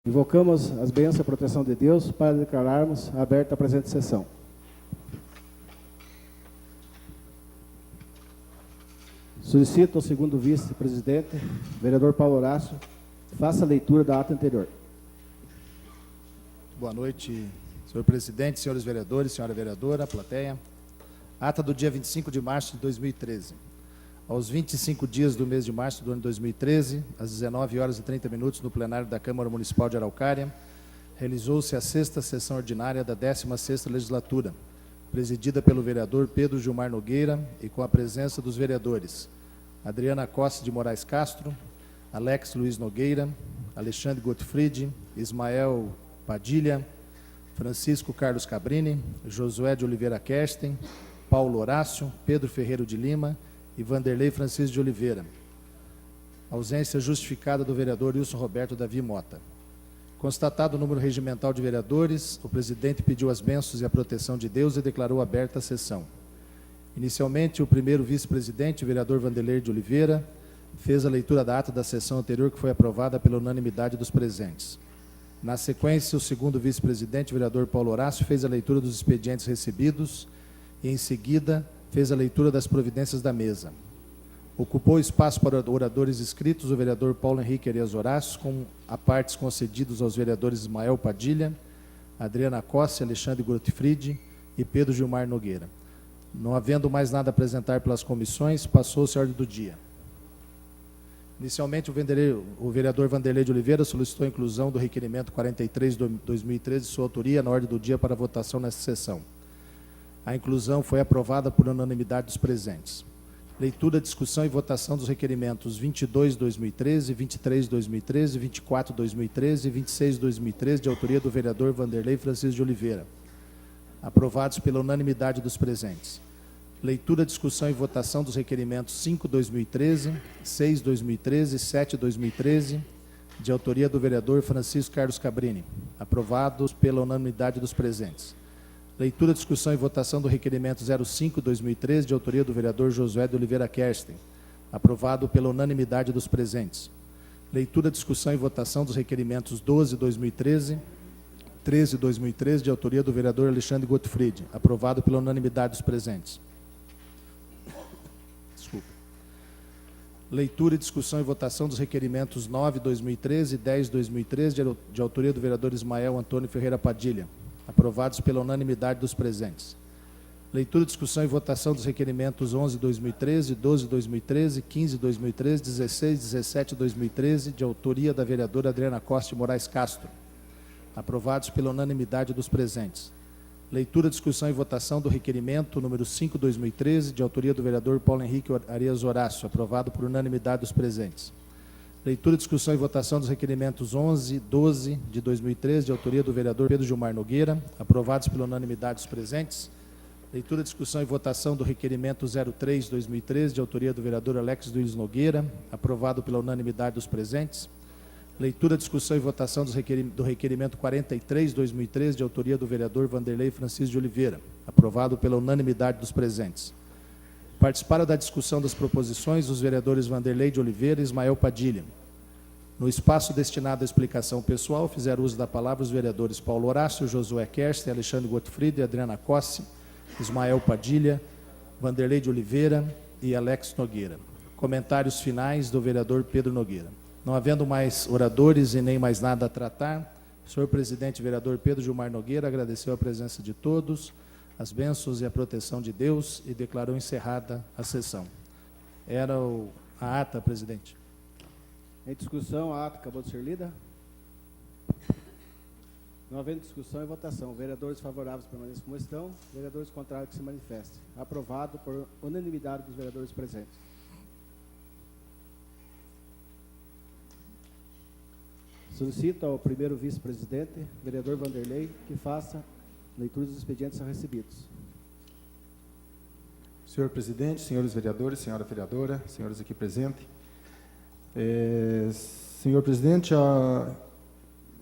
Invocamos as bênçãos e a proteção de Deus para declararmos aberta a presente sessão. Solicito ao segundo vice-presidente, vereador Paulo Horácio, faça a leitura da ata anterior. Boa noite, senhor presidente, senhores vereadores, senhora vereadora, plateia. Ata do dia 25 de março de 2013. Aos 25 dias do mês de março do ano 2013, às 19 horas e 30 minutos, no plenário da Câmara Municipal de Araucária, realizou-se a sexta sessão ordinária da 16ª legislatura, presidida pelo vereador Pedro Gilmar Nogueira e com a presença dos vereadores Adriana Costa de Moraes Castro, Alex Luiz Nogueira, Alexandre Gottfried, Ismael Padilha, Francisco Carlos Cabrini, Josué de Oliveira Kersten, Paulo Horácio, Pedro Ferreiro de Lima e Vanderlei Francisco de Oliveira. Ausência justificada do vereador Wilson Roberto Davi Mota. Constatado o número regimental de vereadores, o presidente pediu as bênçãos e a proteção de Deus e declarou aberta a sessão. Inicialmente, o primeiro vice-presidente, o vereador Vanderlei de Oliveira, fez a leitura da ata da sessão anterior, que foi aprovada pela unanimidade dos presentes. Na sequência, o segundo vice-presidente, o vereador Paulo Horácio, fez a leitura dos expedientes recebidos e, em seguida, fez a leitura das providências da mesa. Ocupou o espaço para oradores inscritos o vereador Paulo Henrique Arias Horácio, com apartes concedidos aos vereadores Ismael Padilha, Adriana Costa, Alexandre Gottfried e Pedro Gilmar Nogueira. Não havendo mais nada a apresentar pelas comissões, passou-se a ordem do dia. Inicialmente, o vereador Vanderlei de Oliveira solicitou a inclusão do requerimento 43 de 2013, de sua autoria, na ordem do dia para votação nesta sessão. A inclusão foi aprovada por unanimidade dos presentes. Leitura, discussão e votação dos requerimentos 22 de 2013, 23 de 2013, 24 de 2013 e 26 de 2013, de autoria do vereador Vanderlei Francisco de Oliveira. Aprovados pela unanimidade dos presentes. Leitura, discussão e votação dos requerimentos 5 de 2013, 6 de 2013 e 7 de 2013, de autoria do vereador Francisco Carlos Cabrini. Aprovados pela unanimidade dos presentes. Leitura, discussão e votação do requerimento 05 de 2013, de autoria do vereador Josué de Oliveira Kersten. Aprovado pela unanimidade dos presentes. Leitura, discussão e votação dos requerimentos 12 de 2013, 13 de 2013, de autoria do vereador Alexandre Gottfried. Aprovado pela unanimidade dos presentes. Desculpa. Leitura, discussão e votação dos requerimentos 9 de 2013 e 10 de 2013, de autoria do vereador Ismael Antônio Ferreira Padilha. Aprovados pela unanimidade dos presentes. Leitura, discussão e votação dos requerimentos 11 de 2013, 12 de 2013, 15 de 2013, 16, 17 de 2013, de autoria da vereadora Adriana Costa de Moraes Castro. Aprovados pela unanimidade dos presentes. Leitura, discussão e votação do requerimento número 5 de 2013, de autoria do vereador Paulo Henrique Arias Horácio. Aprovado por unanimidade dos presentes. Leitura, discussão e votação dos requerimentos 11, 12 de 2013, de autoria do vereador Pedro Gilmar Nogueira, aprovados pela unanimidade dos presentes. Leitura, discussão e votação do requerimento 03 de 2013, de autoria do vereador Alex Luiz Nogueira, aprovado pela unanimidade dos presentes. Leitura, discussão e votação do requerimento 43 de 2013, de autoria do vereador Vanderlei Francisco de Oliveira, aprovado pela unanimidade dos presentes. Participaram da discussão das proposições os vereadores Vanderlei de Oliveira e Ismael Padilha. No espaço destinado à explicação pessoal, fizeram uso da palavra os vereadores Paulo Horácio, Josué Kersten, Alexandre Gottfried, Adriana Costa, Ismael Padilha, Vanderlei de Oliveira e Alex Nogueira. Comentários finais do vereador Pedro Nogueira. Não havendo mais oradores e nem mais nada a tratar, o senhor presidente vereador Pedro Gilmar Nogueira agradeceu a presença de todos, as bênçãos e a proteção de Deus e declarou encerrada a sessão. Era a ata, presidente. Em discussão, a ata acabou de ser lida. Não havendo discussão e votação, vereadores favoráveis permaneçam como estão, vereadores contrários que se manifestem. Aprovado por unanimidade dos vereadores presentes. Solicito ao primeiro vice-presidente, vereador Vanderlei, que faça leitura dos expedientes recebidos. Senhor presidente, senhores vereadores, senhora vereadora, senhores aqui presentes. Senhor presidente,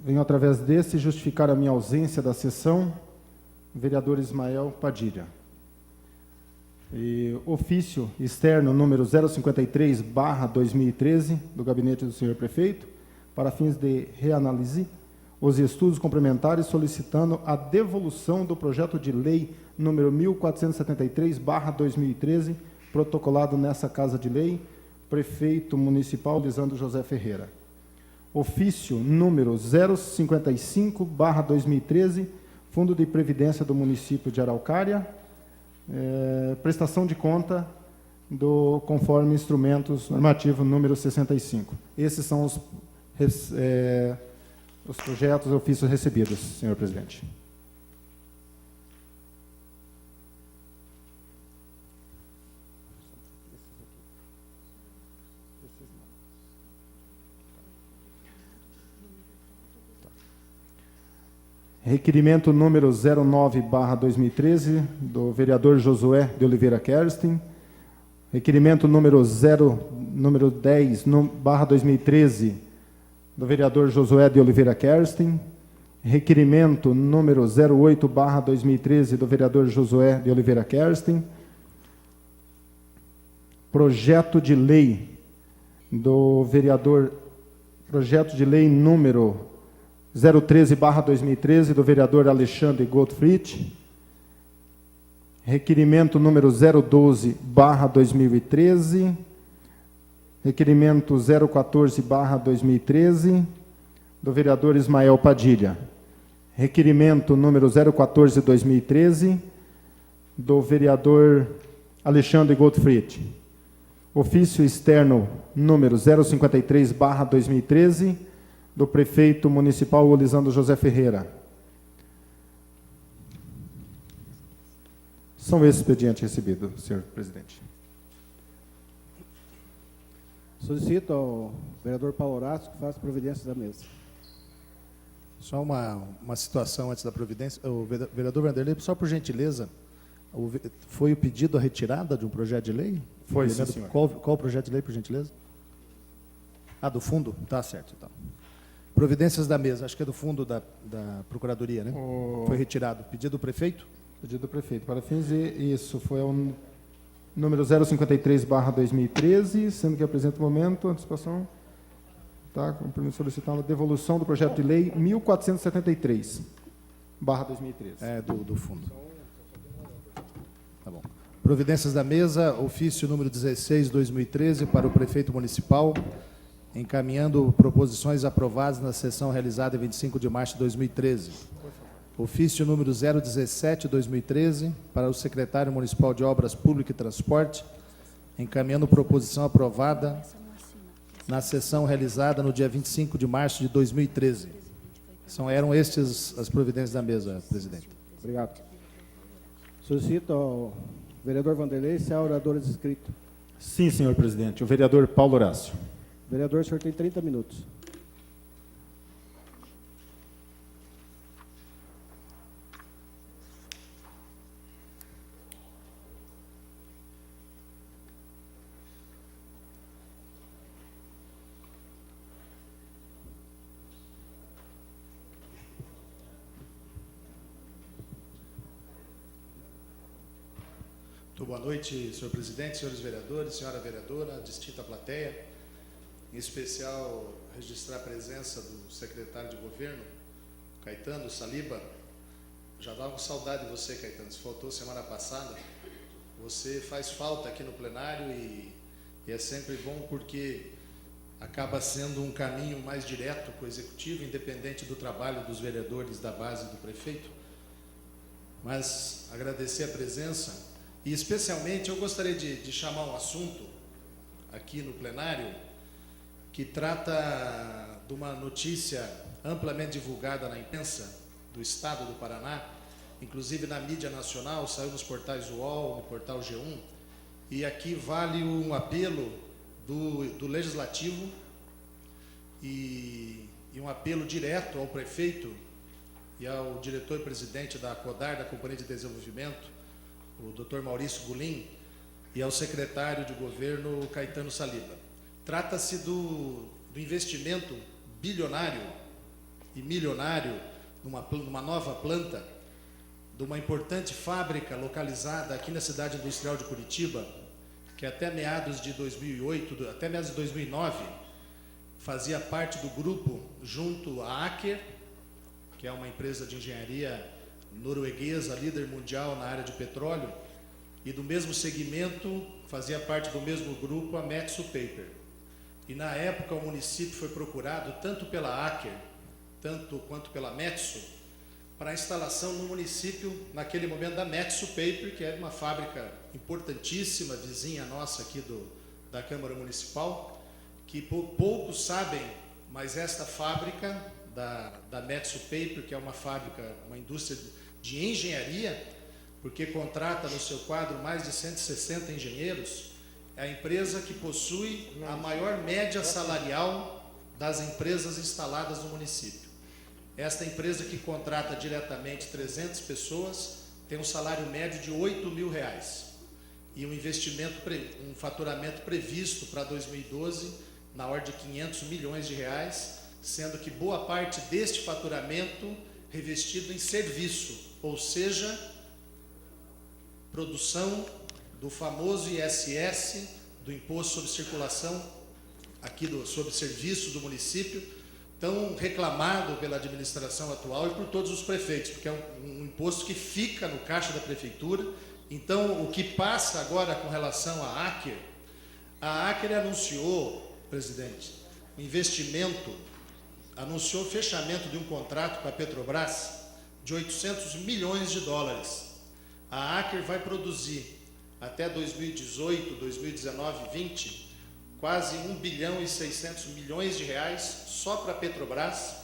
venho através desse justificar a minha ausência da sessão, vereador Ismael Padilha. E ofício externo número 053/2013 do gabinete do senhor prefeito, para fins de reanálise, os estudos complementares, solicitando a devolução do projeto de lei número 1473/2013, protocolado nessa Casa de Lei, Prefeito Municipal Lisandro José Ferreira. Ofício número 055/2013, Fundo de Previdência do Município de Araucária, prestação de conta conforme instrumentos normativo número 65. Esses são os projetos e ofícios recebidos, senhor presidente. Requerimento número 09/2013, do vereador Josué de Oliveira Kerstin. Requerimento número 10/2013, do vereador Josué de Oliveira Kerstin. Requerimento número 08/2013, do vereador Josué de Oliveira Kerstin. Projeto de lei do vereador, projeto de lei número 013/2013, do vereador Alexandre Gottfried. Requerimento número 012/2013. Requerimento 014/2013, do vereador Ismael Padilha. Requerimento número 014/2013, do vereador Alexandre Gottfried. Ofício externo número 053/2013, do prefeito municipal Lisandro José Ferreira. São esses expedientes recebidos, senhor presidente. Solicito ao vereador Paulo Horácio que faça providências da mesa. Só uma situação antes da providência. O vereador Vanderlei, só por gentileza, foi o pedido a retirada de um projeto de lei? Foi, sim, senhor. Qual projeto de lei, por gentileza? Ah, do fundo? Tá certo, então. Providências da mesa, acho que é do fundo da Procuradoria, né? Foi retirado. Pedido do prefeito? Pedido do prefeito. Para fins isso, foi o número 053/2013, sendo que apresenta o momento, antecipação, tá, solicitando a devolução do projeto de lei 1473/2013. É, do fundo. Tá bom. Providências da mesa, ofício número 16/2013, para o prefeito municipal, encaminhando proposições aprovadas na sessão realizada em 25 de março de 2013. Ofício número 017/2013, para o secretário municipal de Obras Públicas e Transporte, encaminhando proposição aprovada na sessão realizada no dia 25 de março de 2013. Eram estes as providências da mesa, presidente. Obrigado. Solicito ao vereador Vanderlei se há oradores inscritos. Sim, senhor presidente. O vereador Paulo Horácio. Vereador, o senhor tem 30 minutos. Muito boa noite, senhor presidente, senhores vereadores, senhora vereadora, distinta plateia. Em especial, registrar a presença do secretário de governo, Caetano Saliba. Já estava com saudade de você, Caetano, se faltou semana passada. Você faz falta aqui no plenário e é sempre bom porque acaba sendo um caminho mais direto para o executivo, independente do trabalho dos vereadores da base do prefeito. Mas agradecer a presença e, especialmente, eu gostaria de chamar um assunto aqui no plenário que trata de uma notícia amplamente divulgada na imprensa do Estado do Paraná, inclusive na mídia nacional, saiu nos portais UOL, no portal G1, e aqui vale um apelo do Legislativo e um apelo direto ao prefeito e ao diretor-presidente da CODAR, da Companhia de Desenvolvimento, o Dr. Maurício Gulim, e ao secretário de governo, Caetano Saliba. Trata-se do investimento bilionário e milionário numa nova planta de uma importante fábrica localizada aqui na cidade industrial de Curitiba, que até meados de 2008, até meados de 2009, fazia parte do grupo junto à Aker que é uma empresa de engenharia norueguesa, líder mundial na área de petróleo, e do mesmo segmento, fazia parte do mesmo grupo, a Metso Paper. E na época o município foi procurado tanto pela Aker, tanto quanto pela Metso, para a instalação no município, naquele momento, da Metso Paper, que era uma fábrica importantíssima, vizinha nossa aqui da Câmara Municipal, que poucos sabem, mas esta fábrica da Metso Paper, que é uma fábrica, uma indústria de engenharia, porque contrata no seu quadro mais de 160 engenheiros, é a empresa que possui a maior média salarial das empresas instaladas no município. Esta empresa, que contrata diretamente 300 pessoas, tem um salário médio de R$8.000 e um faturamento previsto para 2012 na ordem de R$500 milhões, sendo que boa parte deste faturamento revestido em serviço, ou seja, produção do famoso ISS, do Imposto sobre Circulação, aqui sobre serviço do município, tão reclamado pela administração atual e por todos os prefeitos, porque é um imposto que fica no caixa da prefeitura. Então, o que passa agora com relação à Aker anunciou, presidente, anunciou o fechamento de um contrato com a Petrobras de $800 milhões. A Aker vai produzir até 2018, 2019, 2020, quase R$1,6 bilhão só para a Petrobras,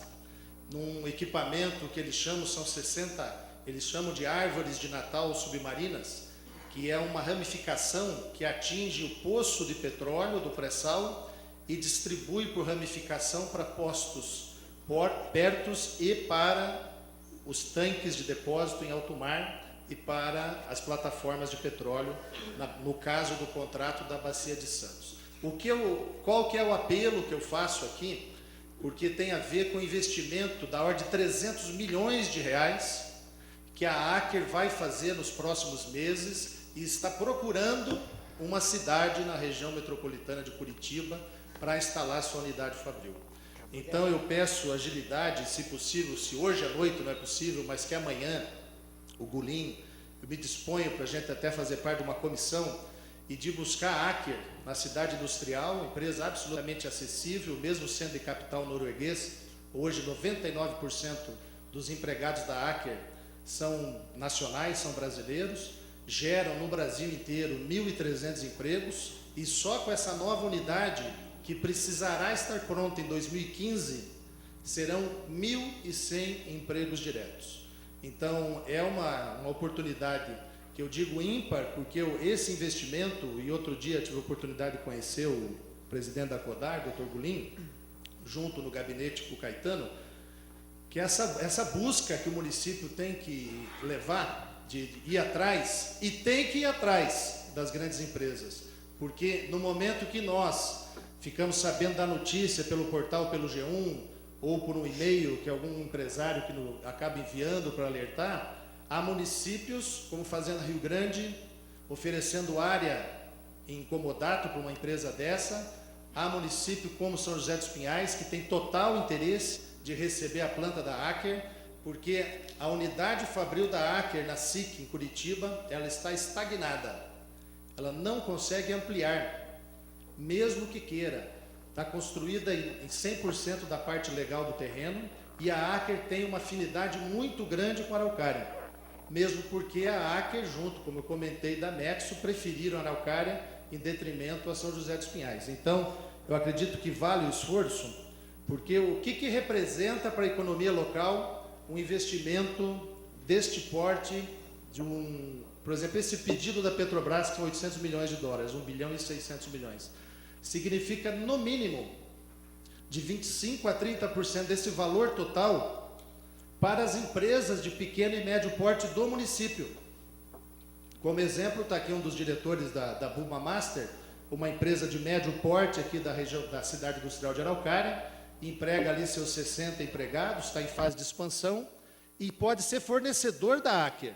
num equipamento que eles chamam de árvores de Natal submarinas, que é uma ramificação que atinge o poço de petróleo do pré-sal e distribui por ramificação para postos pertos e para os tanques de depósito em alto mar e para as plataformas de petróleo, no caso do contrato da Bacia de Santos. Qual que é o apelo que eu faço aqui? Porque tem a ver com investimento da ordem de R$300 milhões que a Aker vai fazer nos próximos meses e está procurando uma cidade na região metropolitana de Curitiba para instalar sua unidade fabril. Então eu peço agilidade, se possível, se hoje à noite não é possível, mas que amanhã o Gulim, eu me disponho para a gente até fazer parte de uma comissão e de buscar a Aker na cidade industrial, empresa absolutamente acessível, mesmo sendo de capital norueguês. Hoje 99% dos empregados da Aker são nacionais, são brasileiros, geram no Brasil inteiro 1.300 empregos, e só com essa nova unidade, que precisará estar pronta em 2015, serão 1.100 empregos diretos. Então, é uma oportunidade que eu digo ímpar, porque esse investimento, e outro dia tive a oportunidade de conhecer o presidente da CODAR, Dr. Gulim, junto no gabinete com o Caetano, que essa busca que o município tem que levar, de ir atrás, e tem que ir atrás das grandes empresas, porque no momento que nós ficamos sabendo da notícia pelo portal, pelo G1, ou por um e-mail que algum empresário acaba enviando para alertar, há municípios, como Fazenda Rio Grande, oferecendo área em comodato para uma empresa dessa. Há município como São José dos Pinhais, que tem total interesse de receber a planta da Aker, porque a unidade fabril da Aker na SIC, em Curitiba, ela está estagnada. Ela não consegue ampliar, mesmo que queira. Está construída em 100% da parte legal do terreno, e a Aker tem uma afinidade muito grande com a Araucária, mesmo porque a Aker, junto, como eu comentei, da Metso, preferiram a Araucária em detrimento a São José dos Pinhais. Então, eu acredito que vale o esforço, porque o que representa para a economia local um investimento deste porte, por exemplo, esse pedido da Petrobras, que são $800 milhões, $1,6 bilhão, significa, no mínimo, de 25% a 30% desse valor total para as empresas de pequeno e médio porte do município. Como exemplo, está aqui um dos diretores da Buma Master, uma empresa de médio porte aqui da região da cidade industrial de Araucária, emprega ali seus 60 empregados, está em fase de expansão e pode ser fornecedor da Aker.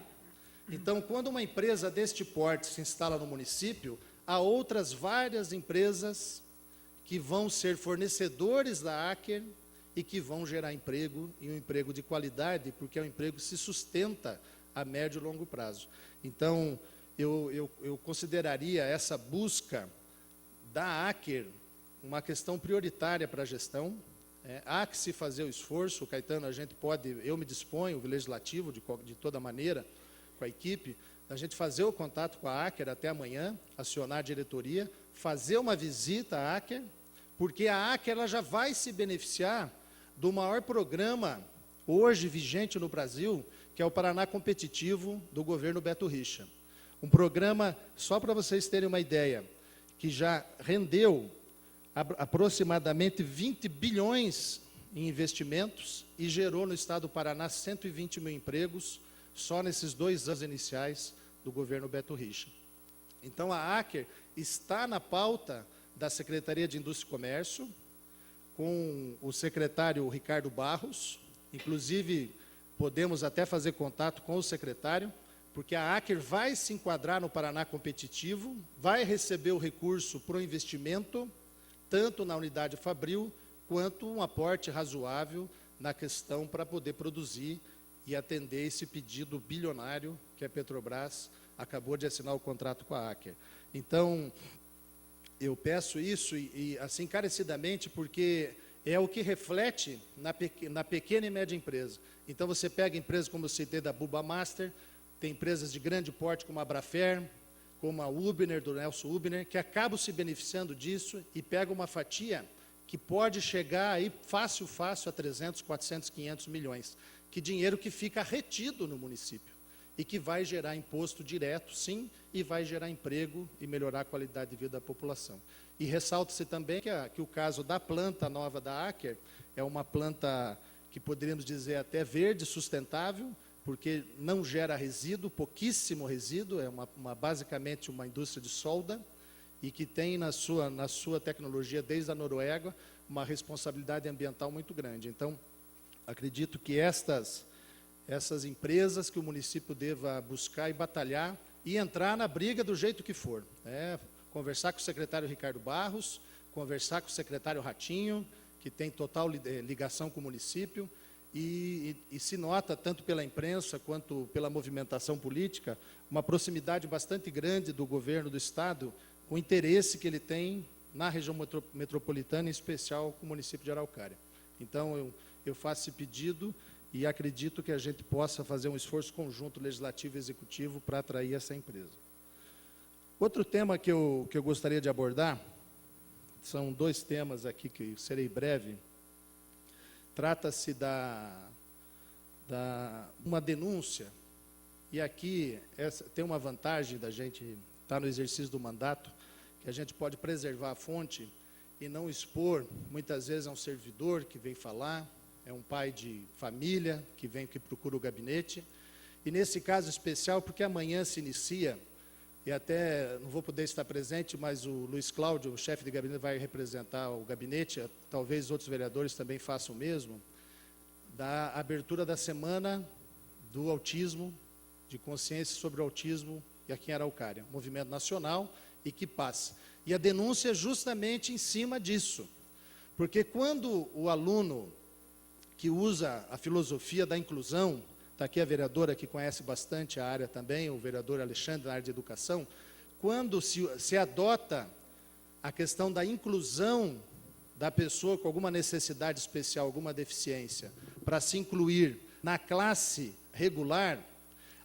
Então, quando uma empresa deste porte se instala no município, há outras várias empresas que vão ser fornecedores da Aker e que vão gerar emprego, e um emprego de qualidade, porque é um emprego que se sustenta a médio e longo prazo. Então, eu consideraria essa busca da Aker uma questão prioritária para a gestão. Há que se fazer o esforço, Caetano, a gente pode, eu me disponho, o Legislativo, de toda maneira, com a equipe, a gente fazer o contato com a Aker até amanhã, acionar a diretoria, fazer uma visita à Aker, porque a Aker ela já vai se beneficiar do maior programa hoje vigente no Brasil, que é o Paraná Competitivo, do governo Beto Richa. Um programa, só para vocês terem uma ideia, que já rendeu aproximadamente 20 bilhões em investimentos e gerou no estado do Paraná 120 mil empregos, só nesses 2 anos iniciais do governo Beto Richa. Então, a Aker está na pauta da Secretaria de Indústria e Comércio, com o secretário Ricardo Barros, inclusive podemos até fazer contato com o secretário, porque a Aker vai se enquadrar no Paraná Competitivo, vai receber o recurso para o investimento, tanto na unidade Fabril, quanto um aporte razoável na questão para poder produzir e atender esse pedido bilionário que a Petrobras acabou de assinar o contrato com a Aker. Então, eu peço isso, e assim, encarecidamente, porque é o que reflete na pequena e média empresa. Então, você pega empresas como eu citei da Buba Master, tem empresas de grande porte como a Abrafer, como a Ubner, do Nelson Ubner, que acabam se beneficiando disso e pegam uma fatia que pode chegar aí fácil a 300, 400, 500 milhões. Que dinheiro que fica retido no município e que vai gerar imposto direto, sim, e vai gerar emprego e melhorar a qualidade de vida da população. E ressalta-se também que o caso da planta nova da Aker é uma planta que poderíamos dizer até verde, sustentável, porque não gera resíduo, pouquíssimo resíduo, é basicamente uma indústria de solda, e que tem na sua tecnologia, desde a Noruega, uma responsabilidade ambiental muito grande. Então, acredito que essas empresas que o município deva buscar e batalhar, e entrar na briga do jeito que for. Conversar com o secretário Ricardo Barros, conversar com o secretário Ratinho, que tem total ligação com o município, e se nota, tanto pela imprensa quanto pela movimentação política, uma proximidade bastante grande do governo do Estado, com o interesse que ele tem na região metropolitana, em especial com o município de Araucária. Então, eu faço esse pedido e acredito que a gente possa fazer um esforço conjunto legislativo e executivo para atrair essa empresa. Outro tema que eu gostaria de abordar, são 2 temas aqui que serei breve. Trata-se uma denúncia, e aqui tem uma vantagem da gente estar no exercício do mandato, que a gente pode preservar a fonte e não expor, muitas vezes, a um servidor que vem falar, é um pai de família que procura o gabinete, e nesse caso especial, porque amanhã se inicia, e até não vou poder estar presente, mas o Luiz Cláudio, o chefe de gabinete, vai representar o gabinete, talvez outros vereadores também façam o mesmo, da abertura da Semana do Autismo, de consciência sobre o autismo, e aqui em Araucária, movimento nacional e que passa. E a denúncia é justamente em cima disso, porque quando o aluno que usa a filosofia da inclusão, está aqui a vereadora que conhece bastante a área também, o vereador Alexandre, na área de educação, quando se adota a questão da inclusão da pessoa com alguma necessidade especial, alguma deficiência, para se incluir na classe regular,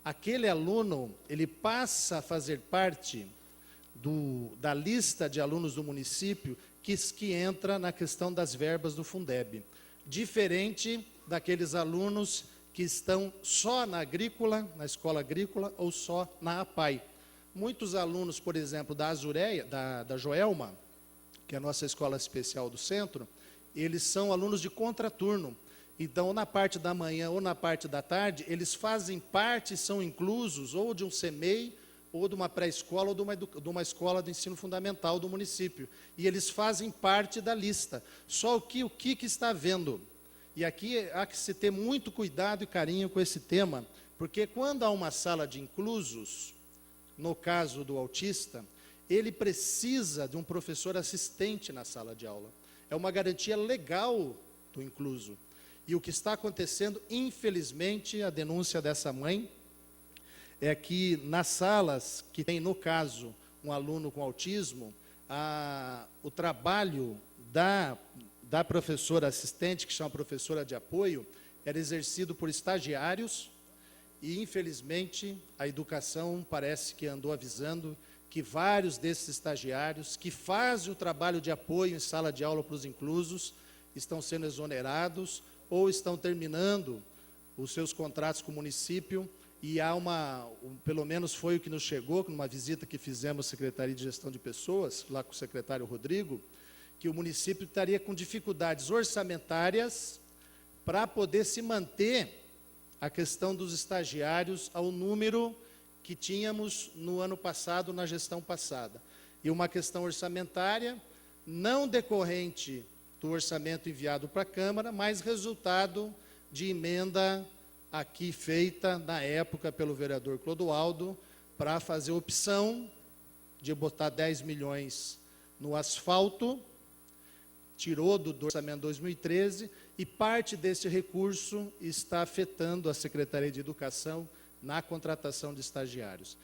aquele aluno, ele passa a fazer parte da lista de alunos do município que entra na questão das verbas do Fundeb, diferente daqueles alunos que estão só na agrícola, na escola agrícola, ou só na APAI. Muitos alunos, por exemplo, da Azureia, da Joelma, que é a nossa escola especial do centro, eles são alunos de contraturno. Então, na parte da manhã ou na parte da tarde, eles fazem parte, são inclusos, ou de um CEMEI, ou de uma pré-escola, ou de uma escola de ensino fundamental do município. E eles fazem parte da lista. Só o que está havendo? E aqui há que se ter muito cuidado e carinho com esse tema, porque quando há uma sala de inclusos, no caso do autista, ele precisa de um professor assistente na sala de aula. É uma garantia legal do incluso. E o que está acontecendo, infelizmente, a denúncia dessa mãe, é que nas salas que tem, no caso, um aluno com autismo, o trabalho da professora assistente, que chama professora de apoio, era exercido por estagiários, e, infelizmente, a educação parece que andou avisando que vários desses estagiários que fazem o trabalho de apoio em sala de aula para os inclusos estão sendo exonerados ou estão terminando os seus contratos com o município, e há pelo menos foi o que nos chegou, numa visita que fizemos à Secretaria de Gestão de Pessoas, lá com o secretário Rodrigo, que o município estaria com dificuldades orçamentárias para poder se manter a questão dos estagiários ao número que tínhamos no ano passado, na gestão passada. E uma questão orçamentária, não decorrente do orçamento enviado para a Câmara, mas resultado de emenda aqui feita, na época, pelo vereador Clodoaldo, para fazer opção de botar 10 milhões no asfalto, tirou do orçamento 2013, e parte desse recurso está afetando a Secretaria de Educação na contratação de estagiários.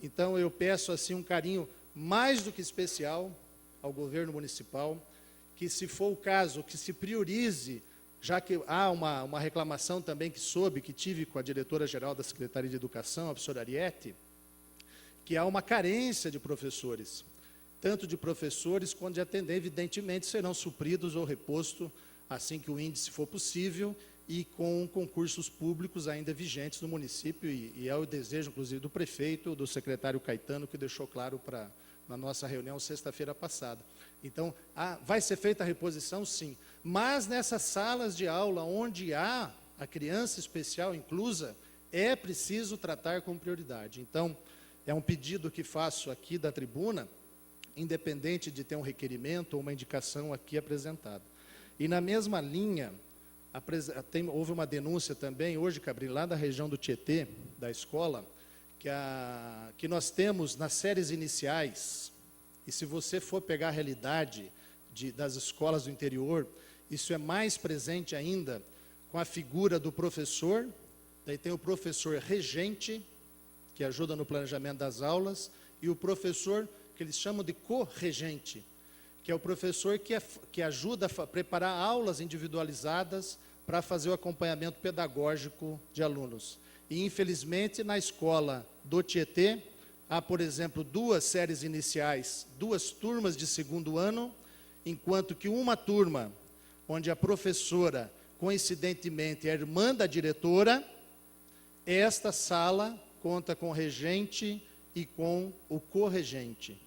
Então, eu peço assim um carinho mais do que especial ao governo municipal, que, se for o caso, que se priorize, já que há uma reclamação também que tive com a diretora-geral da Secretaria de Educação, a professora Ariete, que há uma carência de professores, tanto de professores quanto de atendentes. Evidentemente, serão supridos ou repostos assim que o índice for possível, e com concursos públicos ainda vigentes no município, e é o desejo, inclusive, do prefeito, do secretário Caetano, que deixou claro na nossa reunião sexta-feira passada. Então, vai ser feita a reposição, sim, mas nessas salas de aula onde há a criança especial inclusa, é preciso tratar com prioridade. Então, é um pedido que faço aqui da tribuna, independente de ter um requerimento ou uma indicação aqui apresentada. E na mesma linha, houve uma denúncia também, hoje, Cabrini, lá da região do Tietê, da escola, que nós temos nas séries iniciais, e se você for pegar a realidade das escolas do interior, isso é mais presente ainda com a figura do professor, daí tem o professor regente, que ajuda no planejamento das aulas, e o professor, que eles chamam de corregente, que é o professor que ajuda a preparar aulas individualizadas para fazer o acompanhamento pedagógico de alunos. E, infelizmente, na escola do Tietê, há, por exemplo, 2 séries iniciais, 2 turmas de segundo ano, enquanto que uma turma, onde a professora, coincidentemente, é irmã da diretora, esta sala conta com o regente e com o corregente.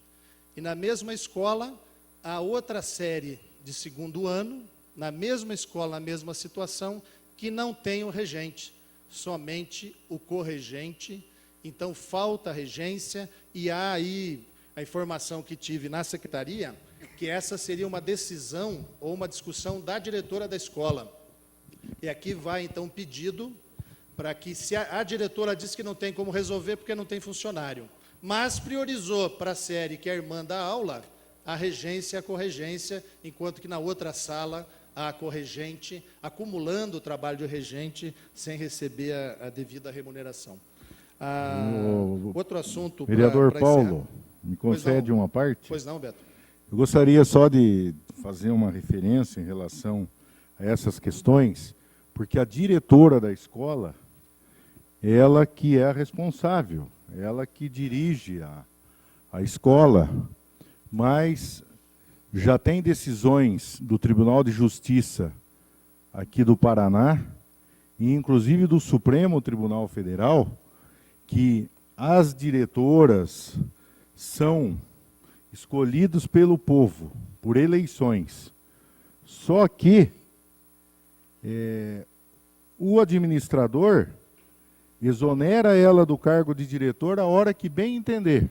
E na mesma escola, há outra série de segundo ano, na mesma escola, na mesma situação, que não tem o regente, somente o corregente. Então, falta regência, e há aí a informação que tive na secretaria, que essa seria uma decisão ou uma discussão da diretora da escola. E aqui vai, então, um pedido para que, se a diretora diz que não tem como resolver porque não tem funcionário, mas priorizou para a série que é a irmã da aula, a regência e a corregência, enquanto que na outra sala a corregente, acumulando o trabalho de regente sem receber a devida remuneração. Outro assunto... Vereador pra Paulo, encerrar. me concede uma parte? Pois não, Beto. Eu gostaria só de fazer uma referência em relação a essas questões, porque a diretora da escola, ela que é a responsável, ela que dirige a escola, mas já tem decisões do Tribunal de Justiça aqui do Paraná, e inclusive do Supremo Tribunal Federal, que as diretoras são escolhidas pelo povo, por eleições. Só que o administrador exonera ela do cargo de diretor a hora que bem entender,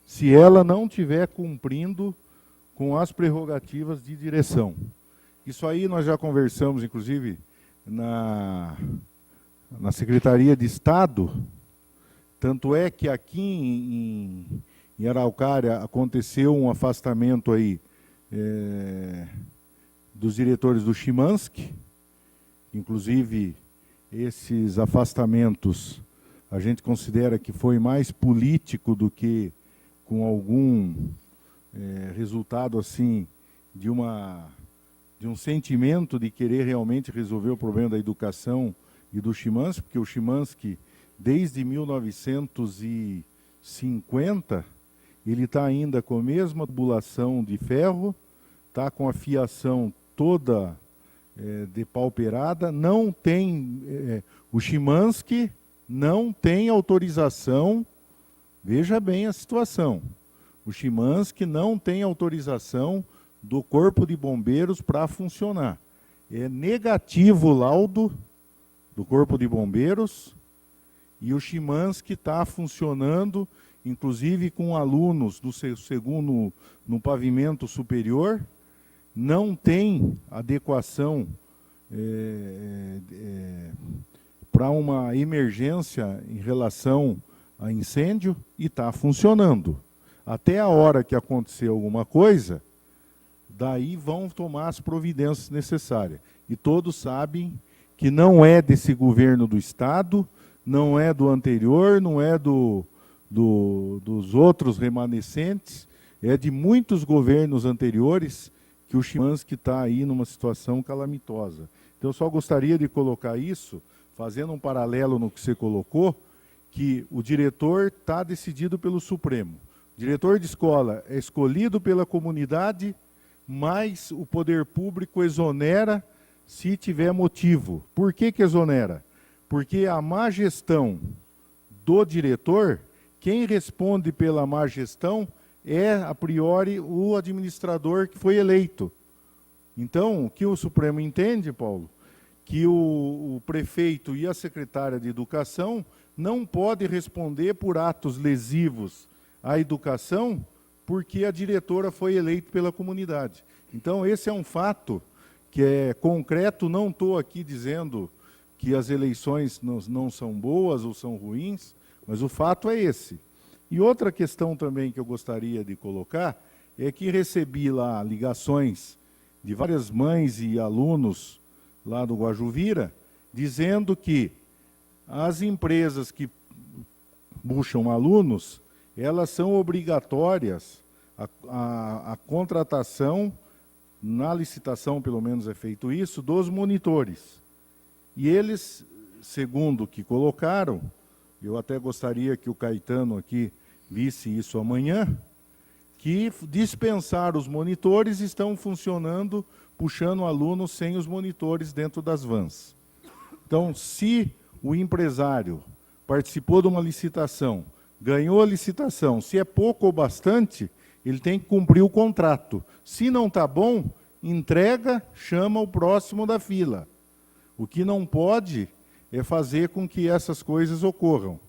se ela não estiver cumprindo com as prerrogativas de direção. Isso aí nós já conversamos, inclusive, na Secretaria de Estado, tanto é que aqui em Araucária aconteceu um afastamento aí, dos diretores do Chimansky. Inclusive, esses afastamentos a gente considera que foi mais político do que com algum resultado assim de um sentimento de querer realmente resolver o problema da educação e do Chimansky, porque o Chimansky, desde 1950, ele está ainda com a mesma tubulação de ferro, está com a fiação toda depauperada, não tem, o Chimansky não tem autorização, veja bem a situação, o Chimansky não tem autorização do Corpo de Bombeiros para funcionar. É negativo o laudo do Corpo de Bombeiros e o Chimansky está funcionando, inclusive com alunos do segundo no pavimento superior, não tem adequação para uma emergência em relação a incêndio e está funcionando. Até a hora que acontecer alguma coisa, daí vão tomar as providências necessárias. E todos sabem que não é desse governo do Estado, não é do anterior, não é dos outros remanescentes, é de muitos governos anteriores que o Chimansky está aí numa situação calamitosa. Então, eu só gostaria de colocar isso, fazendo um paralelo no que você colocou, que o diretor está decidido pelo Supremo. O diretor de escola é escolhido pela comunidade, mas o poder público exonera se tiver motivo. Por que exonera? Porque a má gestão do diretor, quem responde pela má gestão é, a priori, o administrador que foi eleito. Então, o que o Supremo entende, Paulo, que o prefeito e a secretária de Educação não podem responder por atos lesivos à educação, porque a diretora foi eleita pela comunidade. Então, esse é um fato que é concreto, não estou aqui dizendo que as eleições não são boas ou são ruins, mas o fato é esse. E outra questão também que eu gostaria de colocar é que recebi lá ligações de várias mães e alunos lá do Guajuvira, dizendo que as empresas que puxam alunos, elas são obrigatórias a contratação, na licitação pelo menos é feito isso, dos monitores. E eles, segundo o que colocaram, eu até gostaria que o Caetano aqui visse isso amanhã, que dispensar os monitores estão funcionando, puxando alunos sem os monitores dentro das vans. Então, se o empresário participou de uma licitação, ganhou a licitação, se é pouco ou bastante, ele tem que cumprir o contrato. Se não está bom, entrega, chama o próximo da fila. O que não pode é fazer com que essas coisas ocorram.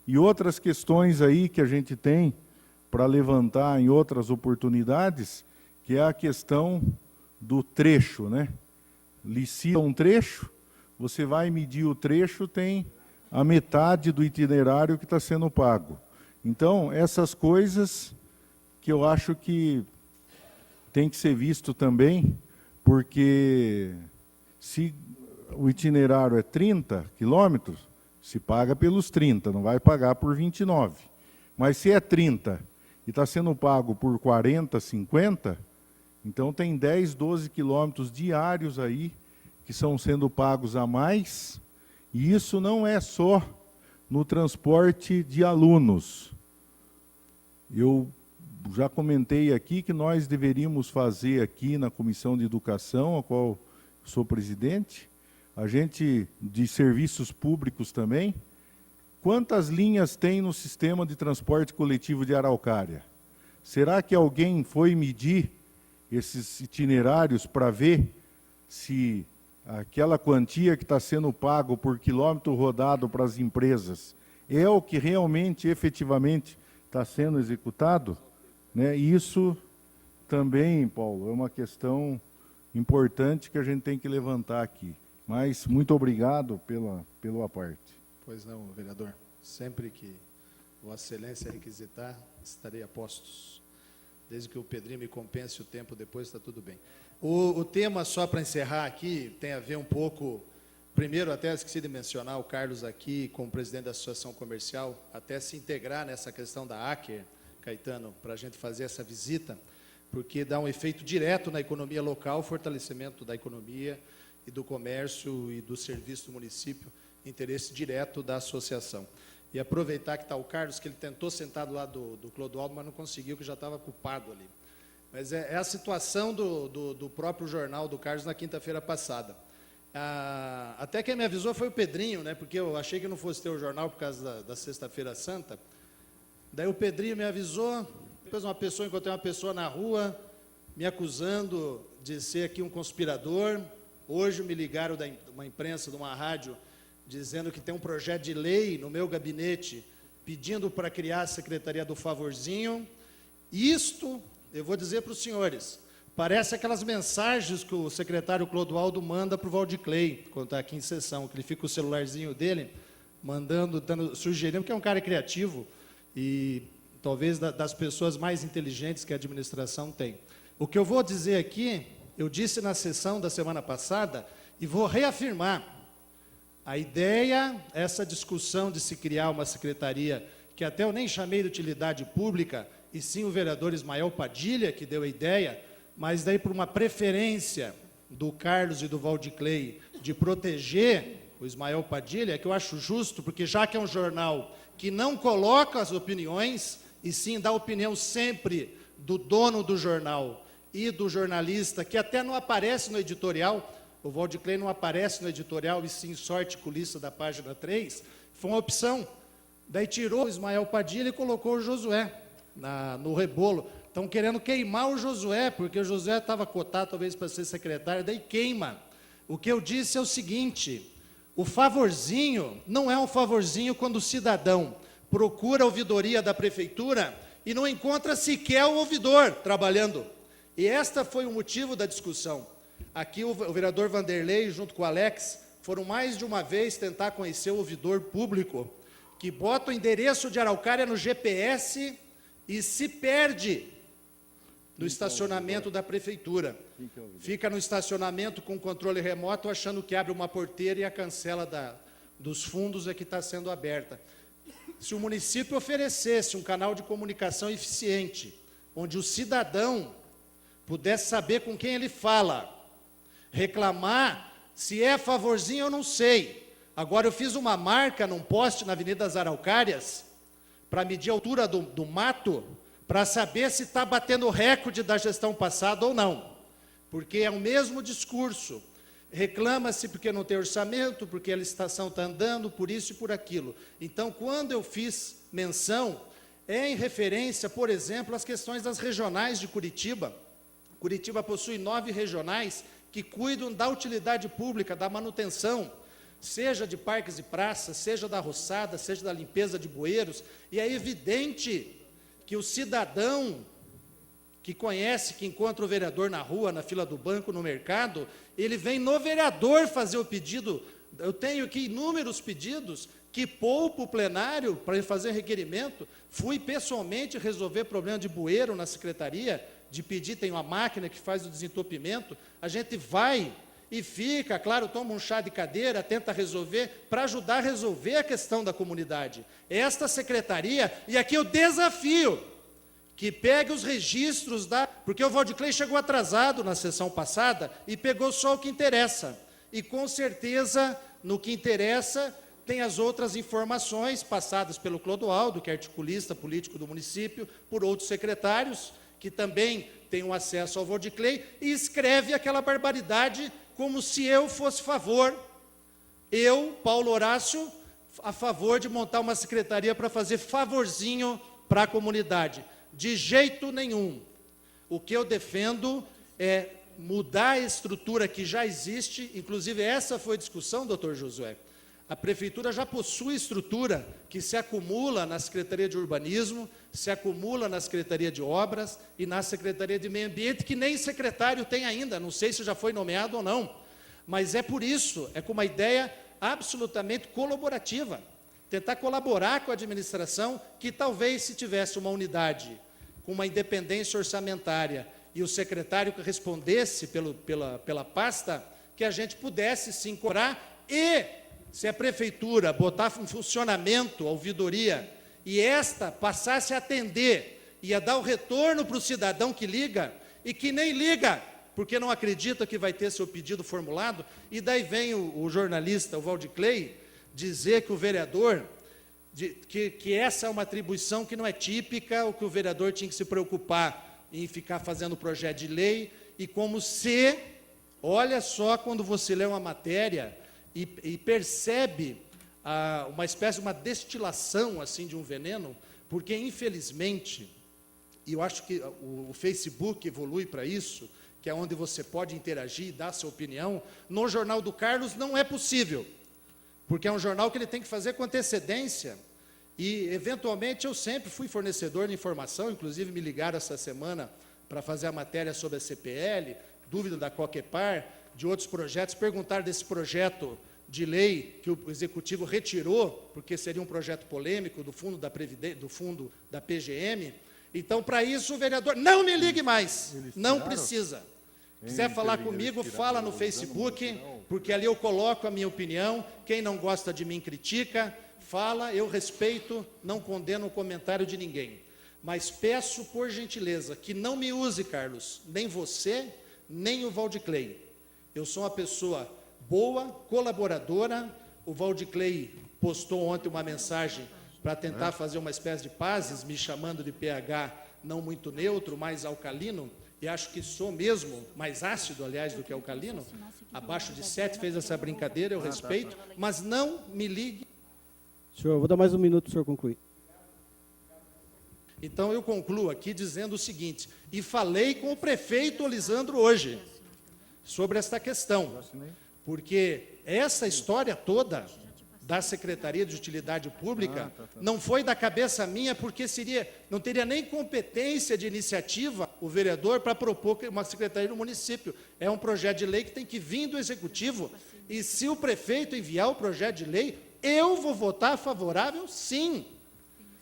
E outras questões aí que a gente tem para levantar em outras oportunidades, que é a questão do trecho, né? Licita um trecho, você vai medir o trecho, tem a metade do itinerário que está sendo pago. Então, essas coisas que eu acho que tem que ser visto também, porque se o itinerário é 30 quilômetros, se paga pelos 30, não vai pagar por 29. Mas se é 30 e está sendo pago por 40, 50, então tem 10, 12 quilômetros diários aí que são sendo pagos a mais, e isso não é só no transporte de alunos. Eu já comentei aqui que nós deveríamos fazer aqui na Comissão de Educação, a qual sou presidente, a gente de serviços públicos também, quantas linhas tem no sistema de transporte coletivo de Araucária? Será que alguém foi medir esses itinerários para ver se aquela quantia que está sendo pago por quilômetro rodado para as empresas é o que realmente, efetivamente, está sendo executado? Né? Isso também, Paulo, é uma questão importante que a gente tem que levantar aqui. Mas muito obrigado pela parte. Pois não, vereador. Sempre que Vossa Excelência requisitar, estarei a postos. Desde que o Pedrinho me compense o tempo depois, está tudo bem. O tema, só para encerrar aqui, tem a ver um pouco... Primeiro, até esqueci de mencionar o Carlos aqui, como presidente da Associação Comercial, até se integrar nessa questão da Aker, Caetano, para a gente fazer essa visita, porque dá um efeito direto na economia local, fortalecimento da economia e do comércio e do serviço do município, interesse direto da associação. E aproveitar que está o Carlos, que ele tentou sentar do lado do Clodoaldo, mas não conseguiu, que já estava ocupado ali. Mas é a situação do próprio jornal do Carlos na quinta-feira passada. Até quem me avisou foi o Pedrinho, né, porque eu achei que não fosse ter o jornal por causa da Sexta-feira Santa. Daí o Pedrinho me avisou, depois encontrei uma pessoa na rua me acusando de ser aqui um conspirador. Hoje me ligaram de uma imprensa, de uma rádio, dizendo que tem um projeto de lei no meu gabinete pedindo para criar a Secretaria do Favorzinho. Isto, eu vou dizer para os senhores, parece aquelas mensagens que o secretário Clodoaldo manda para o Valdiclei, quando está aqui em sessão, que ele fica com o celularzinho dele, sugerindo, porque é um cara criativo e talvez das pessoas mais inteligentes que a administração tem. O que eu vou dizer aqui, eu disse na sessão da semana passada, e vou reafirmar, a ideia, essa discussão de se criar uma secretaria, que até eu nem chamei de utilidade pública, e sim o vereador Ismael Padilha, que deu a ideia, mas daí por uma preferência do Carlos e do Valdiclei de proteger o Ismael Padilha, que eu acho justo, porque já que é um jornal que não coloca as opiniões, e sim dá opinião sempre do dono do jornal e do jornalista, que até não aparece no editorial, o Valdiclei não aparece no editorial, e sim só articulista da página 3, foi uma opção. Daí tirou o Ismael Padilha e colocou o Josué no rebolo. Estão querendo queimar o Josué, porque o Josué estava cotado talvez para ser secretário, daí queima. O que eu disse é o seguinte, o favorzinho não é um favorzinho quando o cidadão procura a ouvidoria da prefeitura e não encontra sequer o ouvidor trabalhando. E esta foi o motivo da discussão. Aqui o vereador Vanderlei, junto com o Alex, foram mais de uma vez tentar conhecer o ouvidor público, que bota o endereço de Araucária no GPS e se perde no estacionamento da prefeitura. Fica no estacionamento com controle remoto, achando que abre uma porteira e a cancela dos fundos é que está sendo aberta. Se o município oferecesse um canal de comunicação eficiente, onde o cidadão pudesse saber com quem ele fala, reclamar, se é favorzinho eu não sei. Agora eu fiz uma marca num poste na Avenida das Araucárias, para medir a altura do mato, para saber se está batendo o recorde da gestão passada ou não. Porque é o mesmo discurso. Reclama-se porque não tem orçamento, porque a licitação está andando, por isso e por aquilo. Então, quando eu fiz menção, é em referência, por exemplo, às questões das regionais de Curitiba. Curitiba possui 9 regionais que cuidam da utilidade pública, da manutenção, seja de parques e praças, seja da roçada, seja da limpeza de bueiros, e é evidente que o cidadão que conhece, que encontra o vereador na rua, na fila do banco, no mercado, ele vem no vereador fazer o pedido. Eu tenho aqui inúmeros pedidos que poupo o plenário para fazer requerimento. Fui pessoalmente resolver problema de bueiro na secretaria, de pedir, tem uma máquina que faz o desentupimento. A gente vai e fica, claro, toma um chá de cadeira, tenta resolver, para ajudar a resolver a questão da comunidade. Esta secretaria, e aqui eu desafio, que pegue os registros porque o Valdiclei chegou atrasado na sessão passada e pegou só o que interessa. E com certeza, no que interessa, tem as outras informações passadas pelo Clodoaldo, que é articulista político do município, por outros secretários, que também têm um acesso ao Valdiclei, e escreve aquela barbaridade como se eu fosse eu, Paulo Horácio, a favor de montar uma secretaria para fazer favorzinho para a comunidade. De jeito nenhum. O que eu defendo é mudar a estrutura que já existe, inclusive essa foi a discussão, doutor Josué. A prefeitura já possui estrutura que se acumula na Secretaria de Urbanismo, se acumula na Secretaria de Obras e na Secretaria de Meio Ambiente, que nem secretário tem ainda, não sei se já foi nomeado ou não. Mas é por isso, é com uma ideia absolutamente colaborativa. Tentar colaborar com a administração, que talvez se tivesse uma unidade com uma independência orçamentária e o secretário que respondesse pela pasta, que a gente pudesse se incorporar e, se a prefeitura botar em funcionamento a ouvidoria e esta passasse a atender, ia dar o retorno para o cidadão que liga e que nem liga, porque não acredita que vai ter seu pedido formulado, e daí vem o jornalista, o Valdiclei, dizer que o vereador, que essa é uma atribuição que não é típica, ou que o vereador tinha que se preocupar em ficar fazendo projeto de lei, e como se, olha só, quando você lê uma matéria e percebe uma espécie de uma destilação assim, de um veneno, porque, infelizmente, e eu acho que o Facebook evolui para isso, que é onde você pode interagir e dar sua opinião, no Jornal do Carlos não é possível, porque é um jornal que ele tem que fazer com antecedência, e, eventualmente, eu sempre fui fornecedor de informação, inclusive me ligaram essa semana para fazer a matéria sobre a CPL, dúvida da Coquepar, de outros projetos, perguntaram desse projeto de lei que o Executivo retirou, porque seria um projeto polêmico do fundo da PGM. Então, para isso, o vereador, não me ligue mais, não precisa. Quiser falar comigo, fala no Facebook, porque ali eu coloco a minha opinião, quem não gosta de mim critica, fala, eu respeito, não condeno o comentário de ninguém. Mas peço, por gentileza, que não me use, Carlos, nem você, nem o Valdiclei. Eu sou uma pessoa boa, colaboradora, o Valdiclei postou ontem uma mensagem para tentar fazer uma espécie de pazes, me chamando de pH não muito neutro, mais alcalino, e acho que sou mesmo mais ácido, aliás, do que alcalino, abaixo de 7 fez essa brincadeira, eu respeito, mas não me ligue. Senhor, vou dar mais um minuto para o senhor concluir. Então, eu concluo aqui dizendo o seguinte, e falei com o prefeito Lisandro hoje, sobre esta questão, porque essa história toda da Secretaria de Utilidade Pública não foi da cabeça minha, porque não teria nem competência de iniciativa o vereador para propor uma secretaria no município. É um projeto de lei que tem que vir do Executivo, e se o prefeito enviar o projeto de lei, eu vou votar favorável, sim.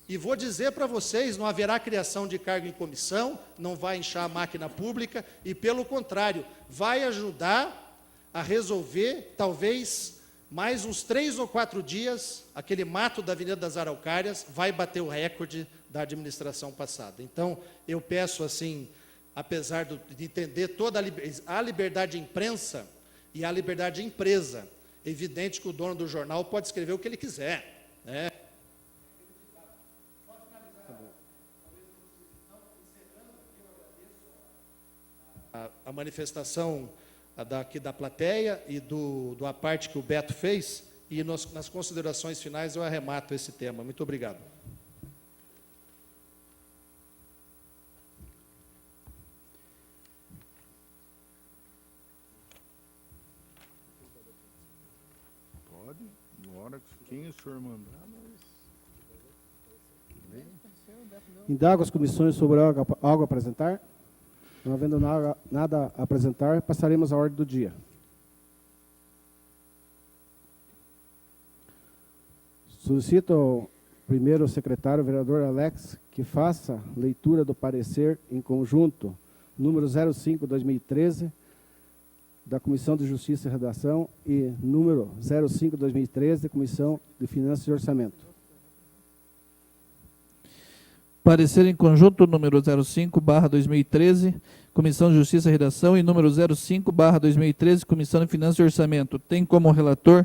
E vou dizer para vocês, não haverá criação de cargo em comissão, não vai inchar a máquina pública, e, pelo contrário, vai ajudar a resolver, talvez, mais uns 3 ou 4 dias, aquele mato da Avenida das Araucárias vai bater o recorde da administração passada. Então, eu peço, assim, apesar de entender toda a liberdade de imprensa e a liberdade de empresa, evidente que o dono do jornal pode escrever o que ele quiser, né? A manifestação aqui da plateia e da parte que o Beto fez, e nas considerações finais eu arremato esse tema. Muito obrigado. Pode, na hora que quem o senhor mandar, Indago as comissões sobre algo a apresentar. Não havendo nada a apresentar, passaremos à ordem do dia. Solicito ao primeiro secretário, o vereador Alex, que faça leitura do parecer em conjunto, número 05/2013, da Comissão de Justiça e Redação, e número 05/2013, da Comissão de Finanças e Orçamento. Parecer em conjunto número 05/2013, Comissão de Justiça e Redação, e número 05/2013, Comissão de Finanças e Orçamento. Tem como relator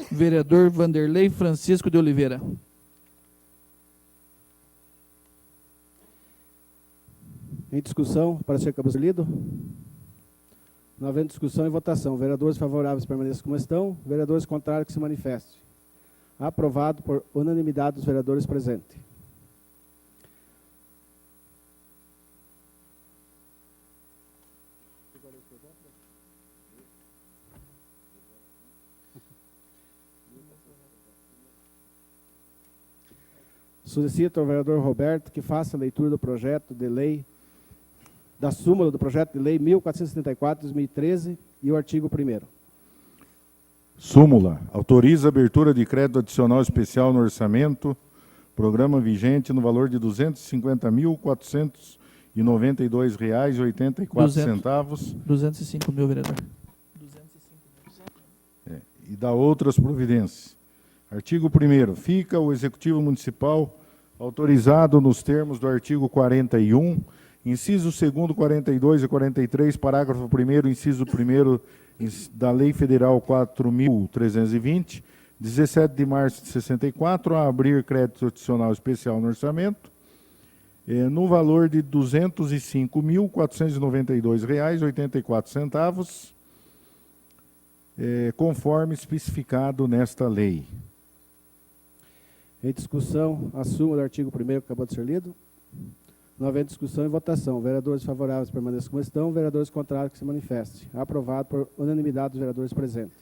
vereador Vanderlei Francisco de Oliveira. Em discussão, parecer cabeceiro lido. Não havendo discussão e votação, vereadores favoráveis permaneçam como estão, vereadores contrários que se manifestem. Aprovado por unanimidade dos vereadores presentes. Solicito ao vereador Roberto que faça a leitura do projeto de lei, da súmula do projeto de lei 1474/2013 e o artigo 1º. súmula, autoriza a abertura de crédito adicional especial no orçamento, programa vigente no valor de R$ 250.400 e R$ 92,84. 205 mil, vereador. E da outras providências. Artigo 1º. Fica o Executivo Municipal autorizado nos termos do artigo 41, inciso 2º, 42 e 43, parágrafo 1º, inciso 1º da Lei Federal 4.320, 17 de março de 64, a abrir crédito adicional especial no orçamento, no valor de R$ 205.492,84, conforme especificado nesta lei. Em discussão, a súmula do artigo 1º que acabou de ser lido. Não havendo discussão e votação. Vereadores favoráveis permaneçam como estão. Vereadores contrários que se manifestem. Aprovado por unanimidade dos vereadores presentes.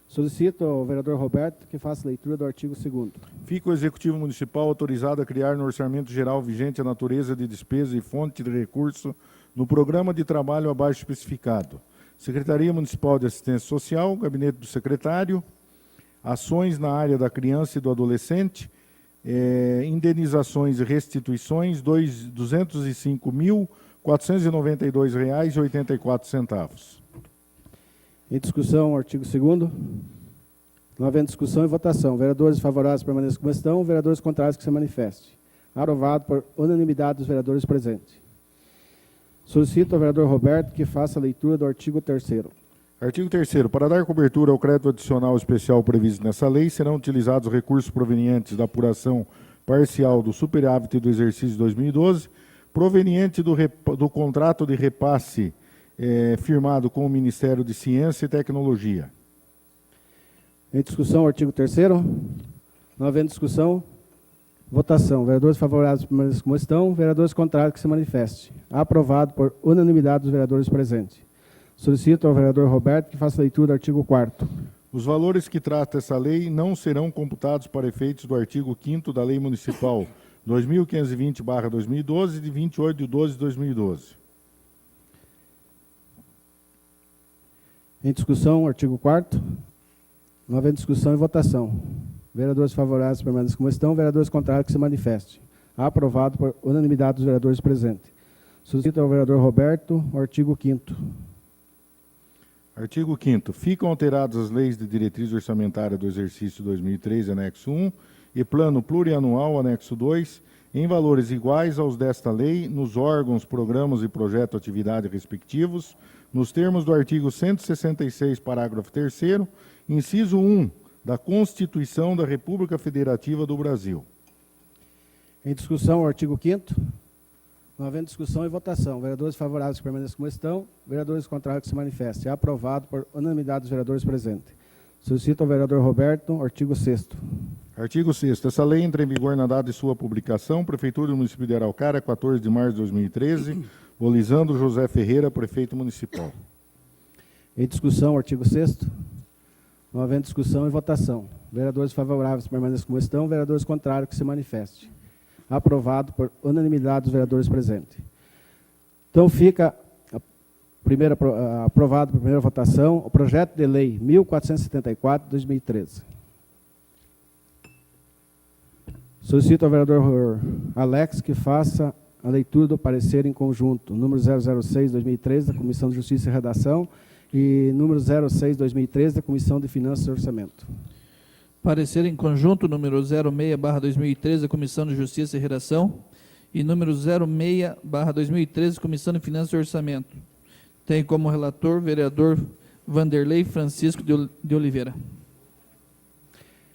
Solicito ao vereador Roberto que faça leitura do artigo 2º. Fica o Executivo Municipal autorizado a criar no Orçamento Geral vigente a natureza de despesa e fonte de recurso no programa de trabalho abaixo especificado. Secretaria Municipal de Assistência Social, Gabinete do Secretário, ações na área da criança e do adolescente, indenizações e restituições, R$ 205.492,84. Em discussão, artigo 2º. Não havendo discussão e votação. Vereadores favoráveis permaneçam como estão. Vereadores contrários que se manifestem. Aprovado por unanimidade dos vereadores presentes. Solicito ao vereador Roberto que faça a leitura do artigo 3º. Artigo 3º. Para dar cobertura ao crédito adicional especial previsto nessa lei, serão utilizados recursos provenientes da apuração parcial do superávit do exercício 2012, proveniente do contrato de repasse firmado com o Ministério de Ciência e Tecnologia. Em discussão, artigo 3º. Não havendo discussão, votação. Vereadores favoráveis permaneçam como estão. Vereadores contrários que se manifestem. Aprovado por unanimidade dos vereadores presentes. Solicito ao vereador Roberto que faça a leitura do artigo 4º. Os valores que trata essa lei não serão computados para efeitos do artigo 5º da Lei Municipal 2520/2012, de 28 de 12 de 2012. Em discussão, artigo 4º. Não havendo discussão e votação. Vereadores favoráveis permaneçam como estão. Vereadores contrários que se manifestem. Aprovado por unanimidade dos vereadores presentes. Solicito ao vereador Roberto o artigo 5º. Artigo 5º. Ficam alteradas as leis de diretriz orçamentária do exercício 2013, anexo 1, e plano plurianual, anexo 2, em valores iguais aos desta lei, nos órgãos, programas e projeto atividade respectivos, nos termos do artigo 166, parágrafo 3º, inciso 1, da Constituição da República Federativa do Brasil. Em discussão, o artigo 5º. Não havendo discussão e votação. Vereadores favoráveis que permaneçam como estão. Vereadores contrários que se manifestem. É aprovado por unanimidade dos vereadores presentes. Solicito ao vereador Roberto o artigo 6º. Artigo 6º. Essa lei entra em vigor na data de sua publicação. Prefeitura do município de Araucária, 14 de março de 2013. O Lisandro José Ferreira, prefeito municipal. Em discussão, o artigo 6º. Não havendo discussão e votação. Vereadores favoráveis permaneçam como estão. Vereadores contrários que se manifestem. Aprovado por unanimidade dos vereadores presentes. Então fica aprovado por primeira votação o projeto de lei 1474 de 2013. Solicito ao vereador Alex que faça a leitura do parecer em conjunto, número 006/2013 da Comissão de Justiça e Redação e número 06/2013 da Comissão de Finanças e Orçamento. Parecer em conjunto, número 06/2013, da Comissão de Justiça e Redação, e número 06/2013, Comissão de Finanças e Orçamento. Tem como relator o vereador Vanderlei Francisco de Oliveira.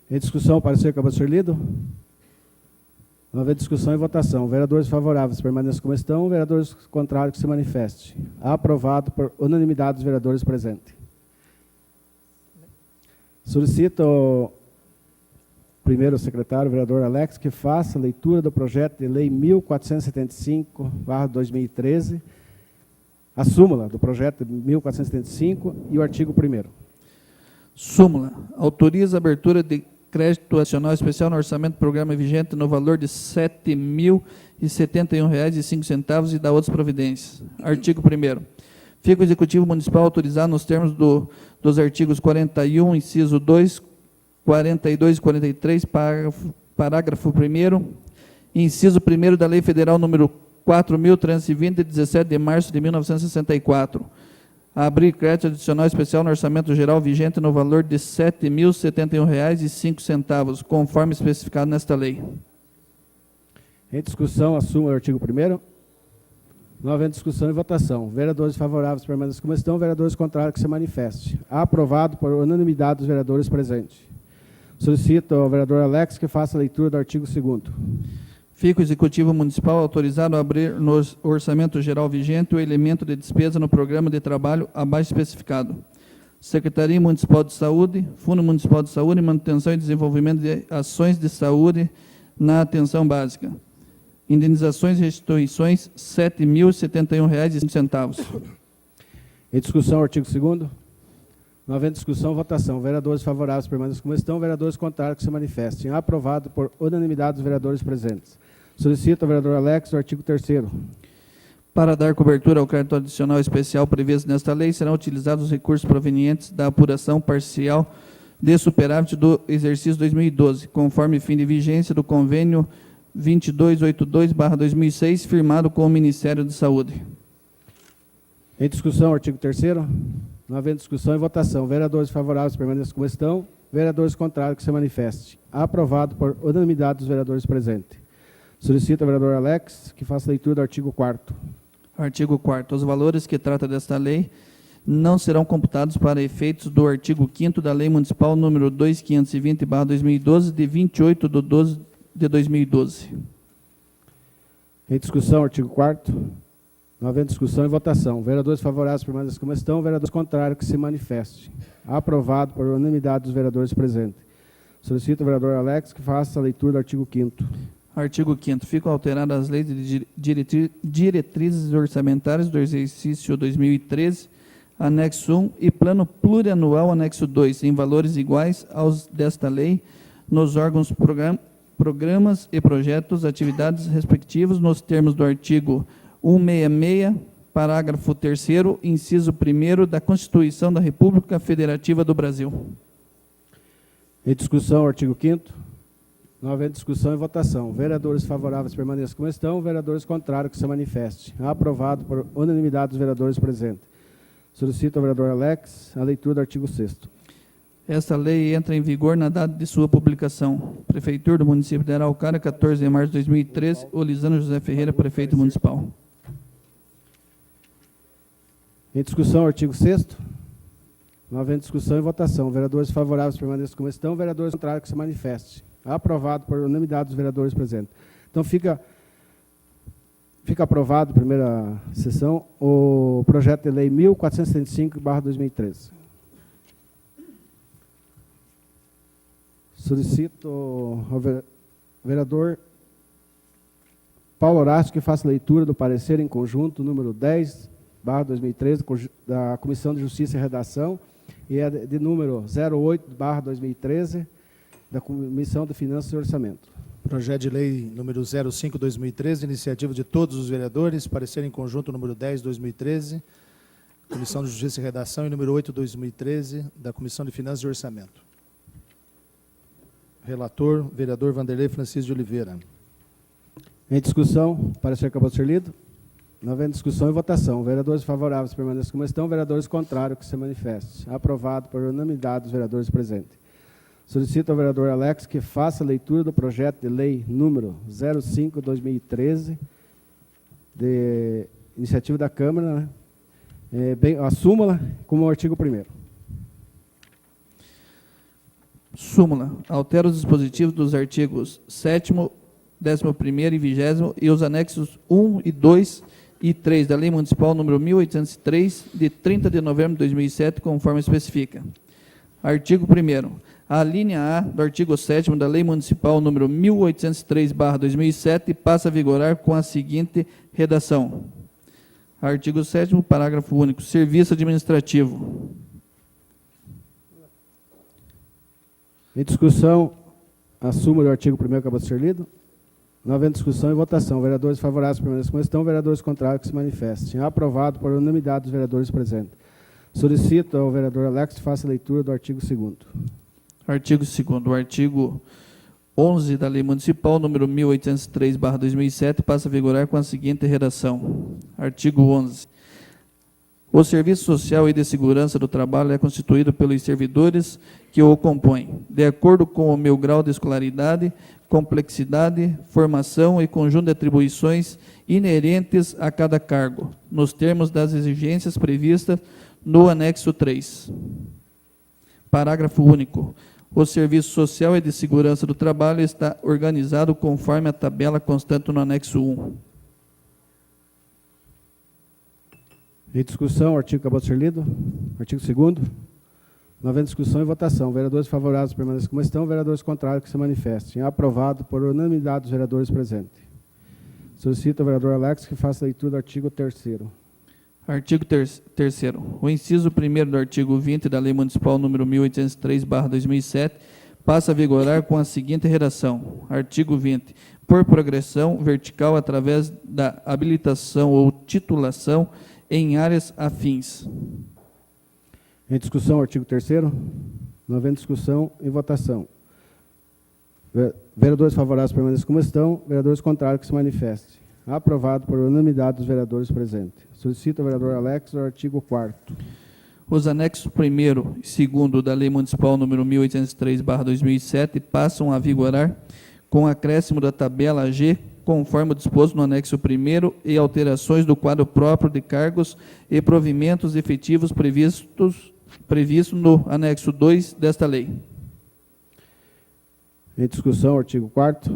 Em discussão, o parecer acabou de ser lido. Não haver discussão e votação. Vereadores favoráveis permaneçam como estão. Vereadores contrários que se manifestem. Aprovado por unanimidade dos vereadores presentes. Solicito primeiro secretário, o vereador Alex, que faça a leitura do projeto de lei 1475/2013, a súmula do projeto 1475 e o artigo 1º. Súmula. Autoriza a abertura de crédito adicional especial no orçamento do programa vigente no valor de R$ 7.071,05 e da outras providências. Artigo 1º. Fica o Executivo Municipal autorizado nos termos dos artigos 41, inciso 2, 42 e 43, parágrafo 1º, inciso 1º da Lei Federal número 4.320, de 17 de março de 1964. Abrir crédito adicional especial no orçamento geral vigente no valor de R$ 7.071,05, conforme especificado nesta lei. Em discussão, assumo o artigo 1º. Não havendo discussão e votação. Vereadores favoráveis permaneçam como estão, vereadores contrários que se manifeste. Aprovado por unanimidade dos vereadores presentes. Solicito ao vereador Alex que faça a leitura do artigo 2º. Fica o Executivo Municipal autorizado a abrir no orçamento geral vigente o elemento de despesa no programa de trabalho abaixo especificado. Secretaria Municipal de Saúde, Fundo Municipal de Saúde, Manutenção e Desenvolvimento de Ações de Saúde na Atenção Básica. Indenizações e restituições, R$ 7.071,05. Em discussão, artigo 2º. Não havendo discussão, votação. Vereadores favoráveis permaneçam como estão, vereadores contrários que se manifestem. Aprovado por unanimidade dos vereadores presentes. Solicito ao vereador Alex o artigo 3º. Para dar cobertura ao crédito adicional especial previsto nesta lei, serão utilizados os recursos provenientes da apuração parcial de superávit do exercício 2012, conforme fim de vigência do convênio 2282/2006, firmado com o Ministério da Saúde. Em discussão, artigo 3º. Não havendo discussão e votação. Vereadores favoráveis permaneçam como estão, vereadores contrários que se manifestem. Aprovado por unanimidade dos vereadores presentes. Solicito ao vereador Alex que faça a leitura do artigo 4º. Artigo 4º. Os valores que trata desta lei não serão computados para efeitos do artigo 5º da Lei Municipal número 2520/2012, de 28/12/2012. Em discussão, artigo 4º. Não havendo discussão e votação. Vereadores favoráveis permaneçam como estão, vereadores contrários que se manifestem. Aprovado por unanimidade dos vereadores presentes. Solicito ao vereador Alex que faça a leitura do artigo 5º. Artigo 5º. Ficam alteradas as leis de diretrizes orçamentárias do exercício 2013, anexo 1, e plano plurianual, anexo 2, em valores iguais aos desta lei, nos órgãos, programas e projetos, atividades respectivos, nos termos do artigo 166, parágrafo 3º, inciso 1º da Constituição da República Federativa do Brasil. Em discussão, artigo 5º. Não havendo discussão e votação. Vereadores favoráveis permaneçam como estão, vereadores contrários que se manifestem. Aprovado por unanimidade dos vereadores presentes. Solicito ao vereador Alex a leitura do artigo 6º. Esta lei entra em vigor na data de sua publicação. Prefeitura do município de Araucária, 14 de março de 2013, Olisano José Ferreira, prefeito municipal. Em discussão, artigo 6º. Não havendo discussão e votação. Vereadores favoráveis permaneçam como estão, vereadores contrários que se manifestem. Aprovado por unanimidade dos vereadores presentes. Então, fica aprovado, primeira sessão, o projeto de lei 1475/2013. Solicito ao vereador Paulo Horácio que faça leitura do parecer em conjunto número 10/2013 da Comissão de Justiça e Redação e é de número 08/2013 da Comissão de Finanças e Orçamento. Projeto de lei número 05/2013, iniciativa de todos os vereadores, parecer em conjunto número 10/2013, Comissão de Justiça e Redação, e número 8/2013, da Comissão de Finanças e Orçamento. Relator, vereador Vanderlei Francisco de Oliveira. Em discussão, o parecer acabou de ser lido. Não havendo discussão e votação. Vereadores favoráveis permaneçam como estão, vereadores contrários que se manifestem. Aprovado por unanimidade dos vereadores presentes. Solicito ao vereador Alex que faça a leitura do projeto de lei número 05/2013, de iniciativa da Câmara, a súmula como artigo 1º. Súmula. Altera os dispositivos dos artigos 7º, 11º e 20º e os anexos 1 e 2 e 3 da Lei Municipal número 1803, de 30 de novembro de 2007, conforme especifica. Artigo 1º. A linha A do artigo 7º da Lei Municipal número 1803/2007 passa a vigorar com a seguinte redação. Artigo 7º, parágrafo único. Serviço administrativo. Em discussão, a súmula do artigo 1º acabou de ser lido. Não havendo discussão e votação. Vereadores favoráveis permaneçam como estão, vereadores contrários que se manifestem. Aprovado por unanimidade dos vereadores presentes. Solicito ao vereador Alex que faça a leitura do artigo 2º. Artigo 2º. 11 da Lei Municipal número 1803/2007 passa a vigorar com a seguinte redação. Artigo 11. O Serviço Social e de Segurança do Trabalho é constituído pelos servidores que o compõem, de acordo com o meu grau de escolaridade, complexidade, formação e conjunto de atribuições inerentes a cada cargo, nos termos das exigências previstas no anexo 3. Parágrafo único. O Serviço Social e de Segurança do Trabalho está organizado conforme a tabela constante no anexo 1. Em discussão, o artigo acabou de ser lido. Artigo 2º. Não havendo discussão e votação. Vereadores favoráveis permaneçam como estão. Vereadores contrários que se manifestem. Aprovado por unanimidade dos vereadores presentes. Solicito ao vereador Alex que faça a leitura do artigo 3º. Artigo 3º. O inciso 1º do artigo 20 da Lei Municipal número 1803/2007 passa a vigorar com a seguinte redação. Artigo 20. Por progressão vertical através da habilitação ou titulação em áreas afins. Em discussão, artigo 3º. Não havendo discussão e votação. Vereadores favoráveis permaneçam como estão. Vereadores contrários que se manifestem. Aprovado por unanimidade dos vereadores presentes. Solicito ao vereador Alex o artigo 4º. Os anexos 1º e 2º da Lei Municipal número 1803/2007 passam a vigorar com o acréscimo da tabela G, conforme o disposto no anexo 1º e alterações do quadro próprio de cargos e provimentos efetivos previsto no anexo 2 desta lei. Em discussão, artigo 4º.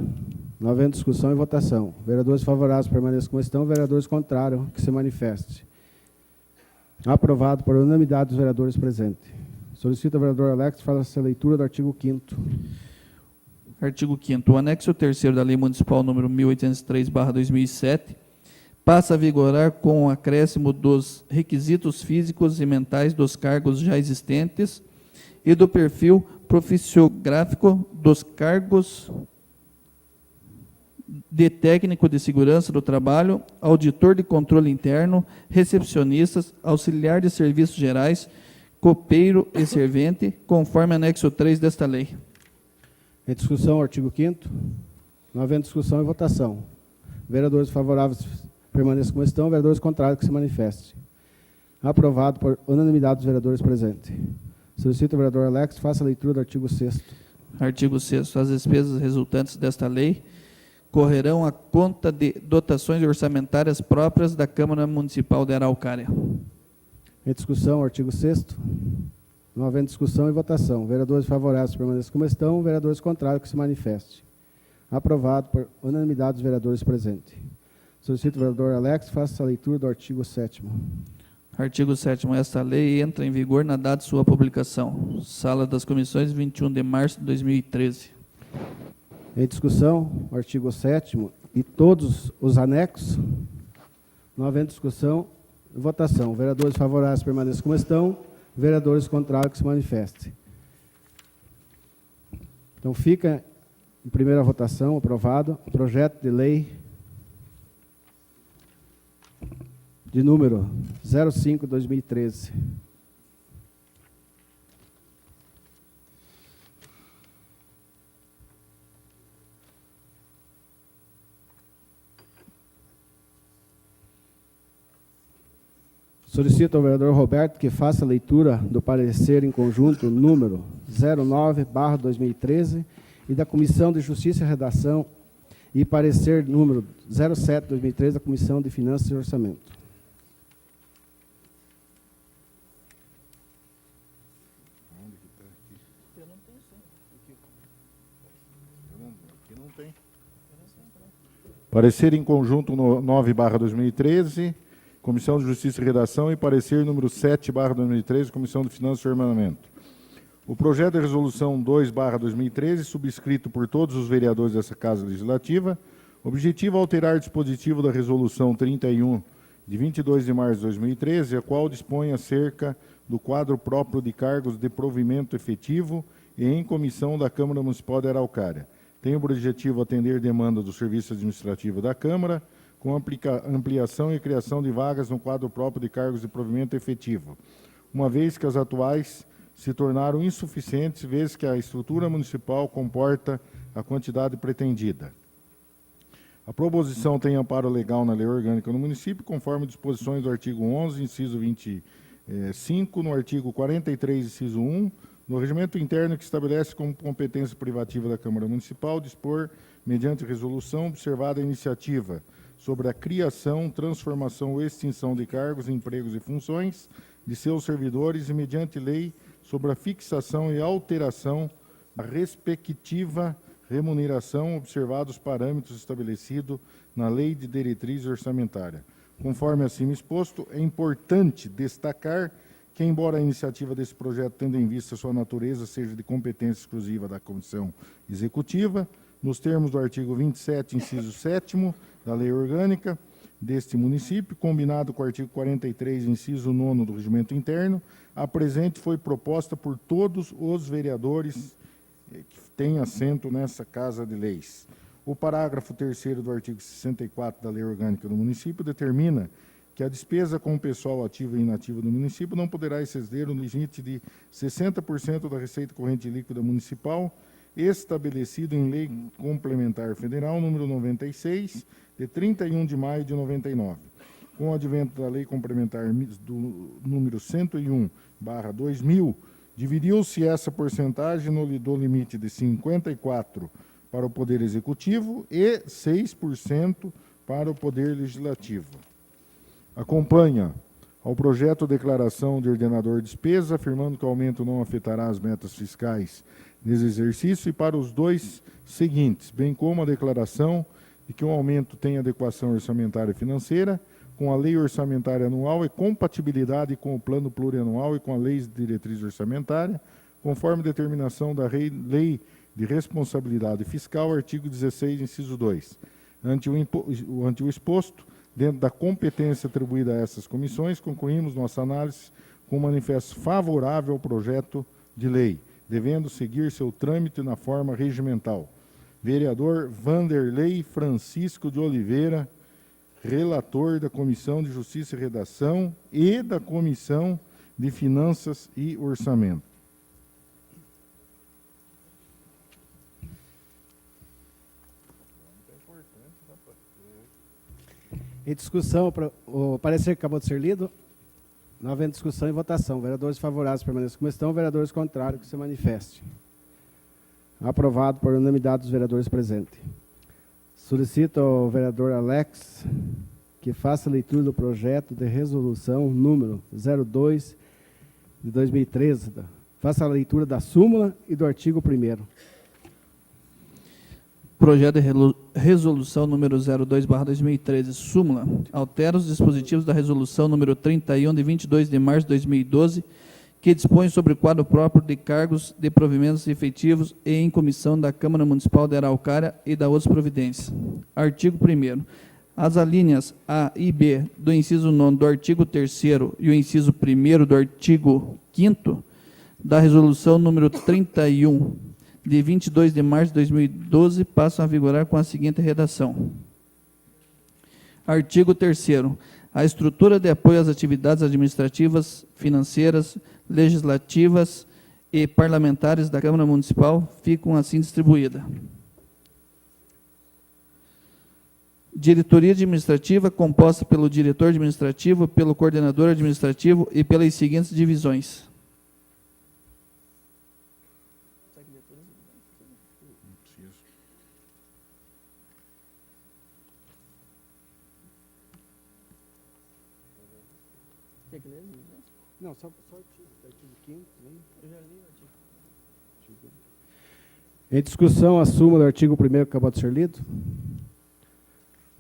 Não havendo discussão e votação. Vereadores favoráveis permaneçam como estão. Vereadores contrários que se manifestem. Aprovado por unanimidade dos vereadores presentes. Solicito ao vereador Alex que faça a leitura do artigo 5º. Artigo 5º. O anexo 3º da Lei Municipal número 1803/2007 passa a vigorar com o acréscimo dos requisitos físicos e mentais dos cargos já existentes e do perfil profissiográfico dos cargos de técnico de segurança do trabalho, auditor de controle interno, recepcionistas, auxiliar de serviços gerais, copeiro e servente, conforme anexo 3 desta lei. Em discussão, artigo 5º. Não havendo discussão e votação. Vereadores favoráveis permaneçam como estão. Vereadores contrários que se manifestem. Aprovado por unanimidade dos vereadores presentes. Solicito ao vereador Alex que faça a leitura do artigo 6º. Artigo 6º. As despesas resultantes desta lei correrão à conta de dotações orçamentárias próprias da Câmara Municipal de Araucária. Em discussão, artigo 6º. Não havendo discussão e votação. Vereadores favoráveis permaneçam como estão. Vereadores contrários que se manifestem. Aprovado por unanimidade dos vereadores presentes. Solicito ao vereador Alex que faça a leitura do artigo 7º. Artigo 7º. Esta lei entra em vigor na data de sua publicação. Sala das Comissões, 21 de março de 2013. Em discussão, o artigo 7º e todos os anexos. Não havendo discussão e votação. Vereadores favoráveis permaneçam como estão. Vereadores contrários que se manifestem. Então, fica em primeira votação, aprovado, o projeto de lei de número 05/2013. Solicito ao vereador Roberto que faça a leitura do parecer em conjunto número 09/2013 e da Comissão de Justiça e Redação e parecer número 07/2013 da Comissão de Finanças e Orçamento. Parecer em conjunto 9/2013, Comissão de Justiça e Redação, e parecer número 7/2013, Comissão de Finanças e Orçamento. O projeto de resolução 2/2013, subscrito por todos os vereadores dessa Casa Legislativa, objetiva alterar o dispositivo da resolução 31, de 22 de março de 2013, a qual dispõe acerca do quadro próprio de cargos de provimento efetivo e em comissão da Câmara Municipal de Araucária. Tem o objetivo atender demanda do Serviço Administrativo da Câmara, com ampliação e criação de vagas no quadro próprio de cargos de provimento efetivo, uma vez que as atuais se tornaram insuficientes, vez que a estrutura municipal comporta a quantidade pretendida. A proposição tem amparo legal na lei orgânica do município, conforme disposições do artigo 11, inciso 25, no artigo 43, inciso 1, no regimento interno que estabelece como competência privativa da Câmara Municipal dispor, mediante resolução, observada a iniciativa sobre a criação, transformação ou extinção de cargos, empregos e funções de seus servidores e mediante lei sobre a fixação e alteração da respectiva remuneração, observados os parâmetros estabelecidos na Lei de Diretriz Orçamentária. Conforme acima exposto, é importante destacar que, embora a iniciativa desse projeto, tendo em vista sua natureza, seja de competência exclusiva da Comissão Executiva, nos termos do artigo 27, inciso 7º da Lei Orgânica deste município, combinado com o artigo 43, inciso 9º do Regimento Interno, a presente foi proposta por todos os vereadores que têm assento nessa Casa de Leis. O parágrafo 3º do artigo 64 da Lei Orgânica do município determina que a despesa com o pessoal ativo e inativo do município não poderá exceder o limite de 60% da receita corrente líquida municipal, estabelecido em Lei Complementar Federal número 96, de 31 de maio de 99. Com o advento da Lei Complementar do número 101/2000, dividiu-se essa porcentagem do limite de 54% para o Poder Executivo e 6% para o Poder Legislativo. Acompanha ao projeto declaração de ordenador de despesa, afirmando que o aumento não afetará as metas fiscais nesse exercício e para os dois seguintes, bem como a declaração de que o aumento tem adequação orçamentária e financeira com a lei orçamentária anual e compatibilidade com o plano plurianual e com a lei de diretriz orçamentária, conforme determinação da Lei de Responsabilidade Fiscal, artigo 16, inciso 2. Ante o exposto, dentro da competência atribuída a essas comissões, concluímos nossa análise com um manifesto favorável ao projeto de lei, devendo seguir seu trâmite na forma regimental. Vereador Vanderlei Francisco de Oliveira, relator da Comissão de Justiça e Redação e da Comissão de Finanças e Orçamento. Em discussão, o parecer que acabou de ser lido. Não havendo discussão e votação. Vereadores favoráveis permaneçam como estão, vereadores contrários que se manifestem. Aprovado por unanimidade dos vereadores presentes. Solicito ao vereador Alex que faça a leitura do projeto de resolução número 02 de 2013. Faça a leitura da súmula e do artigo 1º. Projeto de resolução número 02/2013, súmula, altera os dispositivos da resolução número 31 de 22 de março de 2012, que dispõe sobre o quadro próprio de cargos de provimentos efetivos e em comissão da Câmara Municipal de Araucária e da outras providências. Artigo 1º. As alíneas A e B do inciso 9 do artigo 3º e o inciso 1º do artigo 5º da resolução número 31 de 22 de março de 2012 passam a vigorar com a seguinte redação. Artigo 3º. A estrutura de apoio às atividades administrativas, financeiras, legislativas e parlamentares da Câmara Municipal ficam assim distribuída. Diretoria administrativa composta pelo diretor administrativo, pelo coordenador administrativo e pelas seguintes divisões. Não, só o artigo 5º. Eu já li o artigo. Em discussão, a súmula do artigo 1º que acabou de ser lido.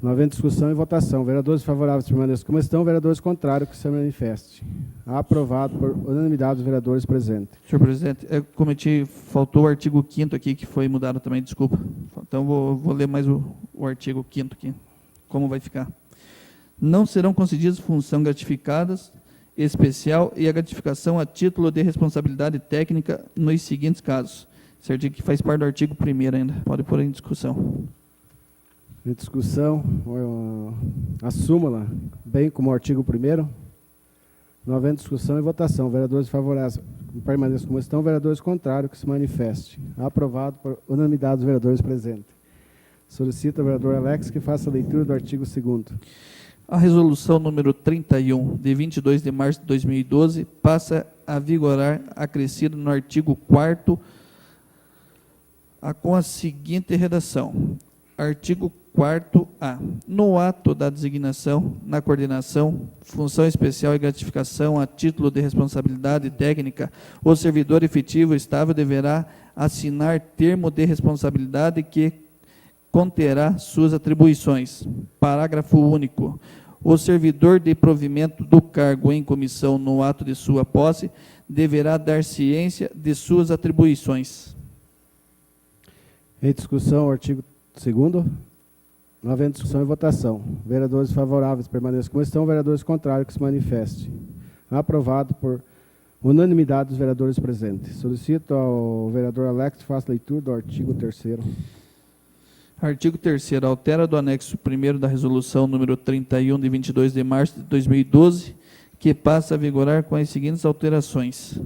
Não havendo discussão e votação. Vereadores favoráveis permaneçam como estão, vereadores contrários que se manifestem. Aprovado por unanimidade dos vereadores presentes. Senhor presidente, cometi, faltou o artigo 5º aqui, que foi mudado também, desculpa. Então, vou ler mais o artigo 5º aqui, como vai ficar. Não serão concedidas funções gratificadas especial e a gratificação a título de responsabilidade técnica nos seguintes casos. Esse artigo que faz parte do artigo 1º ainda, pode pôr em discussão. Em discussão, a súmula, bem como o artigo 1º. Não havendo discussão e votação, vereadores favoráveis permaneçam como estão, vereadores contrários que se manifestem. Aprovado por unanimidade dos vereadores presentes. Solicito ao vereador Alex que faça a leitura do artigo 2º. A resolução número 31, de 22 de março de 2012, passa a vigorar, acrescido no artigo 4º, com a seguinte redação. Artigo 4º-A. No ato da designação, na coordenação, função especial e gratificação a título de responsabilidade técnica, o servidor efetivo estável deverá assinar termo de responsabilidade que conterá suas atribuições. Parágrafo único. O servidor de provimento do cargo em comissão no ato de sua posse deverá dar ciência de suas atribuições. Em discussão, o artigo 2º. Não havendo discussão e votação. Vereadores favoráveis permaneçam como estão, vereadores contrários que se manifestem. Aprovado por unanimidade dos vereadores presentes. Solicito ao vereador Alex que faça leitura do artigo 3º. Artigo 3º. Altera do anexo 1º da resolução número 31, de 22 de março de 2012, que passa a vigorar com as seguintes alterações.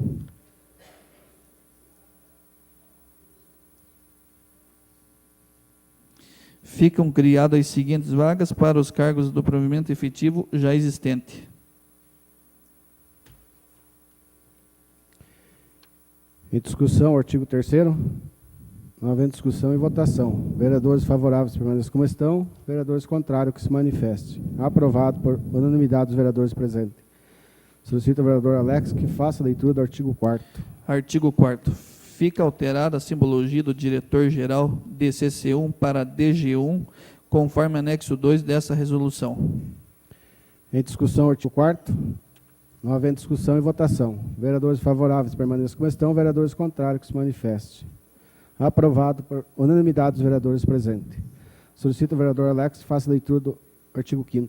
Ficam criadas as seguintes vagas para os cargos do provimento efetivo já existente. Em discussão, o artigo 3º. Não havendo discussão e votação. Vereadores favoráveis permaneçam como estão, vereadores contrários que se manifestem. Aprovado por unanimidade dos vereadores presentes. Solicito ao vereador Alex que faça a leitura do artigo 4º. Artigo 4º. Fica alterada a simbologia do diretor-geral DCC1 para DG1, conforme anexo 2 dessa resolução. Em discussão, artigo 4º. Não havendo discussão e votação. Vereadores favoráveis permaneçam como estão, vereadores contrários que se manifestem. Aprovado por unanimidade dos vereadores presentes. Solicito ao vereador Alex que faça a leitura do artigo 5º.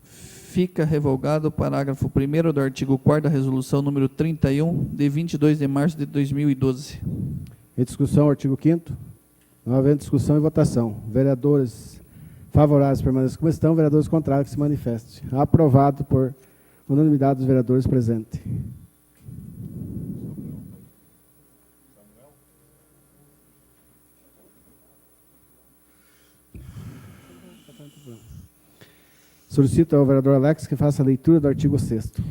Fica revogado o parágrafo 1º do artigo 4º da resolução número 31, de 22 de março de 2012. Em discussão, artigo 5º. Não havendo discussão e votação. Vereadores favoráveis permaneçam como estão, vereadores contrários que se manifestem. Aprovado por unanimidade dos vereadores presentes. Solicito ao vereador Alex que faça a leitura do artigo 6º.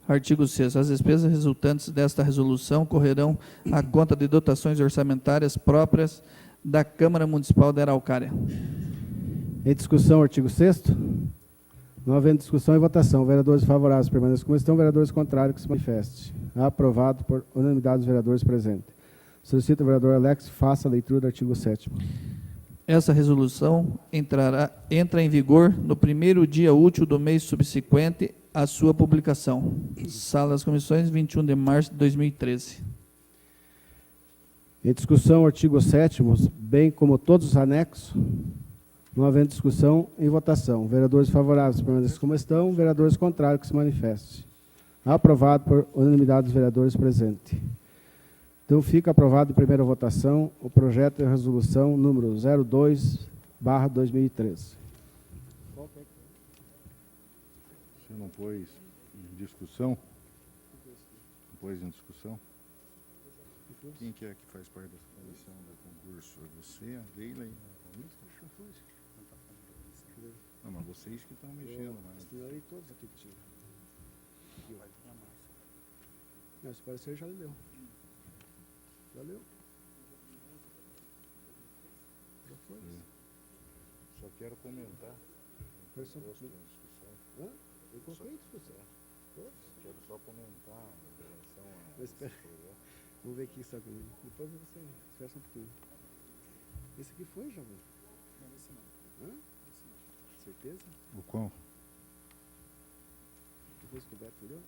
Artigo 6º. As despesas resultantes desta resolução correrão à conta de dotações orçamentárias próprias da Câmara Municipal de Araucária. Em discussão, artigo 6º. Não havendo discussão e votação. Vereadores favoráveis permaneçam como estão, vereadores contrários que se manifestem. Aprovado por unanimidade dos vereadores presentes. Solicito ao vereador Alex que faça a leitura do artigo 7º. Essa resolução entra em vigor no primeiro dia útil do mês subsequente à sua publicação. Sala das Comissões, 21 de março de 2013. Em discussão, artigo 7º, bem como todos os anexos. Não havendo discussão e votação. Vereadores favoráveis permaneçam como estão, vereadores contrários que se manifestem. Aprovado por unanimidade dos vereadores presentes. Então, fica aprovado em primeira votação o projeto de resolução número 02/2013. Você não pôs em discussão? Não pôs em discussão? Quem que é que faz parte dessa comissão do concurso? É você, a Leila e a Paulista? Não, mas vocês que estão mexendo, mas... Eu todos aqui que tinha. Não, esse parecer já leu. Já leu? Já foi? Só quero comentar. Versão Gosto da discussão. Hã? Eu coloquei discussão. Todos? Quero só comentar em relação a... Espera. Vamos ver aqui só comigo. Depois você espera só um pouquinho. Esse aqui foi, Jovem? Não, esse não. Hã? Esse não. Certeza? O qual? Depois que o Beto leu?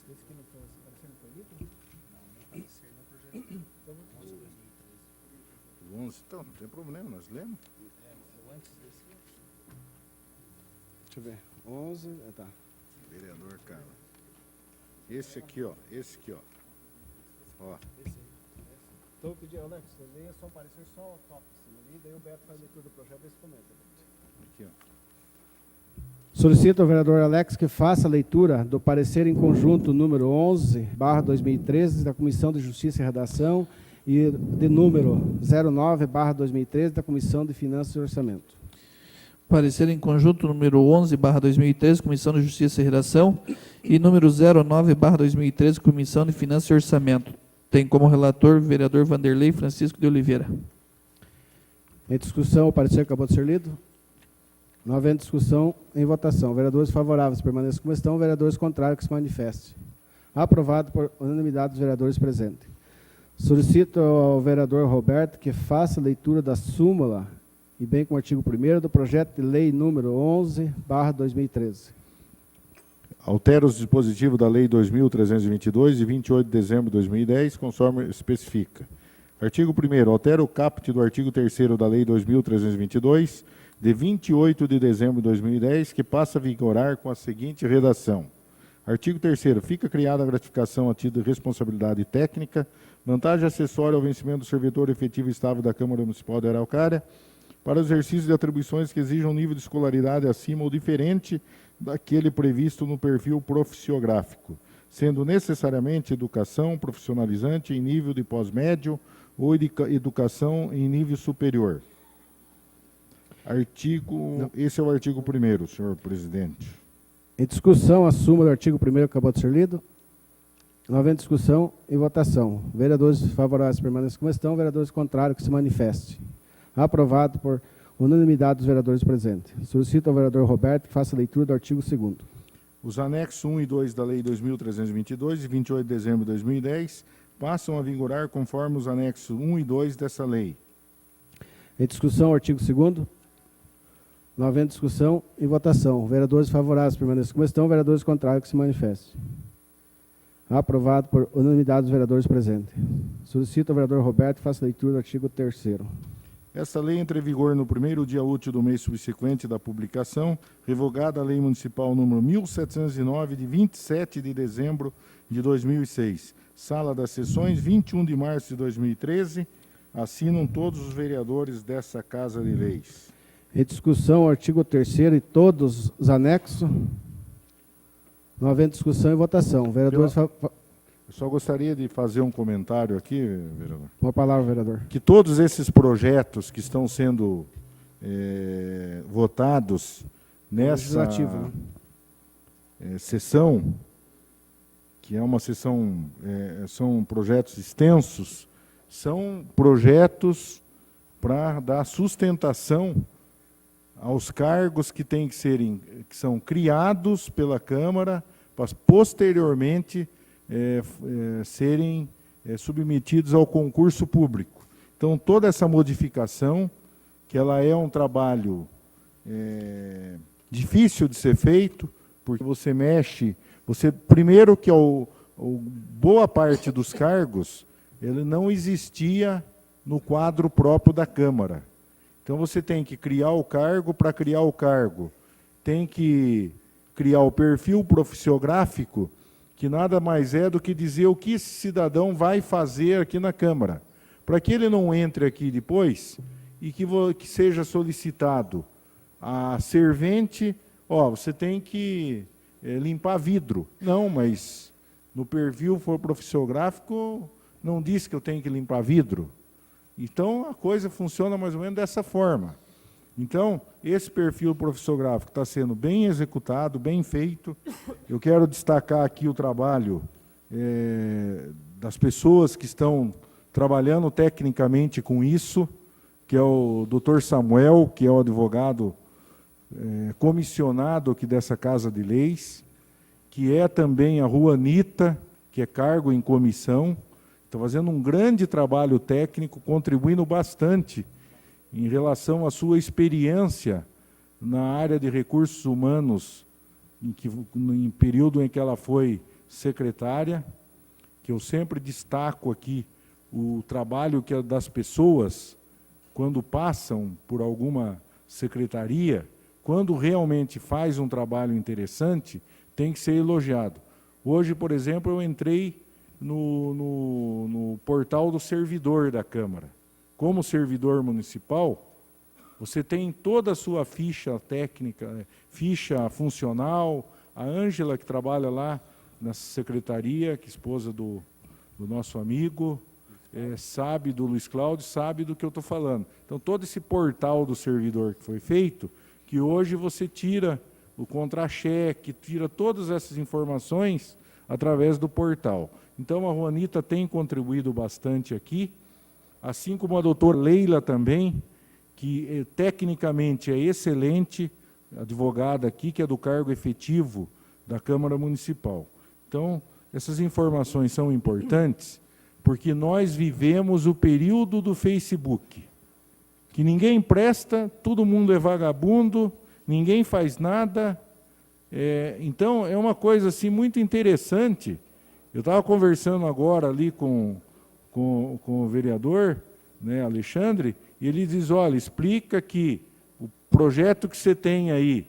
Esse aqui não foi, parecer não foi lido? Não, não apareceu no projeto. Então, 11, então, não tem problema, nós lemos. antes desse. Deixa eu ver. 11, tá. Vereador Carlos. Esse aqui, ó. Esse aqui, ó. Ó. Então eu pedi, Alex, você leia só o parecer, só o tópico assim, ali, daí o Beto faz a leitura do projeto e comenta. Aqui, ó. Solicito ao vereador Alex que faça a leitura do parecer em conjunto número 11/2013 da Comissão de Justiça e Redação e de número 09/2013 da Comissão de Finanças e Orçamento. Parecer em conjunto número 11/2013, Comissão de Justiça e Redação, e número 09/2013, Comissão de Finanças e Orçamento. Tem como relator o vereador Vanderlei Francisco de Oliveira. Em discussão, o parecer acabou de ser lido. Não havendo discussão, em votação. Vereadores favoráveis permaneçam como estão, vereadores contrários que se manifestem. Aprovado por unanimidade dos vereadores presentes. Solicito ao vereador Roberto que faça a leitura da súmula e bem com o artigo 1º do projeto de lei número 11/2013. Altera os dispositivos da Lei 2.322, de 28 de dezembro de 2010, conforme especifica. Artigo 1º. Altera o caput do artigo 3º da Lei 2.322, de 28 de dezembro de 2010, que passa a vigorar com a seguinte redação. Artigo 3º. Fica criada a gratificação a título de responsabilidade técnica, vantagem acessória ao vencimento do servidor efetivo estável da Câmara Municipal de Araucária, para o exercício de atribuições que exijam um nível de escolaridade acima ou diferente daquele previsto no perfil profissiográfico, sendo necessariamente educação profissionalizante em nível de pós-médio ou educação em nível superior. Esse é o artigo 1º, senhor presidente. Em discussão, a súmula do artigo 1º acabou de ser lido. Não havendo discussão, em votação. Vereadores favoráveis permaneçam como estão, vereadores contrários que se manifestem. Aprovado por unanimidade dos vereadores presentes. Solicito ao vereador Roberto que faça a leitura do artigo 2º. Os anexos 1 e 2 da Lei 2.322, de 28 de dezembro de 2010, passam a vigorar conforme os anexos 1 e 2 dessa lei. Em discussão, o artigo 2º. Não havendo discussão, em votação. Vereadores favoráveis permaneçam como estão, vereadores contrários que se manifestem. Aprovado por unanimidade dos vereadores presentes. Solicito ao vereador Roberto que faça a leitura do artigo 3º. Esta lei entra em vigor no primeiro dia útil do mês subsequente da publicação, revogada a Lei Municipal número 1709, de 27 de dezembro de 2006. Sala das Sessões, 21 de março de 2013. Assinam todos os vereadores dessa Casa de Leis. Em discussão, o artigo 3º e todos os anexos. Não havendo discussão e votação. Vereadores... Eu só gostaria de fazer um comentário aqui, vereador. Uma palavra, vereador. Que todos esses projetos que estão sendo votados nessa sessão, que é uma sessão, são projetos extensos, são projetos para dar sustentação aos cargos que têm que são criados pela Câmara, para posteriormente serem submetidos ao concurso público. Então, toda essa modificação, que ela é um trabalho difícil de ser feito, porque você mexe, primeiro que boa parte dos cargos, ele não existia no quadro próprio da Câmara. Então, você tem que criar o cargo, para criar o cargo, tem que criar o perfil profissiográfico, que nada mais é do que dizer o que esse cidadão vai fazer aqui na Câmara, para que ele não entre aqui depois e que seja solicitado a servente, você tem que limpar vidro. Não, mas no perfil profissiográfico não diz que eu tenho que limpar vidro. Então, a coisa funciona mais ou menos dessa forma. Então, esse perfil profissiográfico está sendo bem executado, bem feito. Eu quero destacar aqui o trabalho das pessoas que estão trabalhando tecnicamente com isso, que é o Dr. Samuel, que é o advogado comissionado aqui dessa Casa de Leis, que é também a Juanita, que é cargo em comissão, está fazendo um grande trabalho técnico, contribuindo bastante em relação à sua experiência na área de recursos humanos, em período em que ela foi secretária, que eu sempre destaco aqui o trabalho das pessoas, quando passam por alguma secretaria, quando realmente faz um trabalho interessante, tem que ser elogiado. Hoje, por exemplo, eu entrei no portal do servidor da Câmara. Como servidor municipal, você tem toda a sua ficha técnica, ficha funcional. A Ângela, que trabalha lá na secretaria, que é esposa do nosso amigo, sabe, do Luiz Cláudio, sabe do que eu estou falando. Então, todo esse portal do servidor que foi feito, que hoje você tira o contra-cheque, tira todas essas informações através do portal. Então, a Juanita tem contribuído bastante aqui, assim como a doutora Leila também, que tecnicamente é excelente, advogada aqui, que é do cargo efetivo da Câmara Municipal. Então, essas informações são importantes, porque nós vivemos o período do Facebook, que ninguém presta, todo mundo é vagabundo, ninguém faz nada. Então, é uma coisa assim, muito interessante. Eu estava conversando agora ali com o vereador, né, Alexandre, e ele diz, olha, explica que o projeto que você tem aí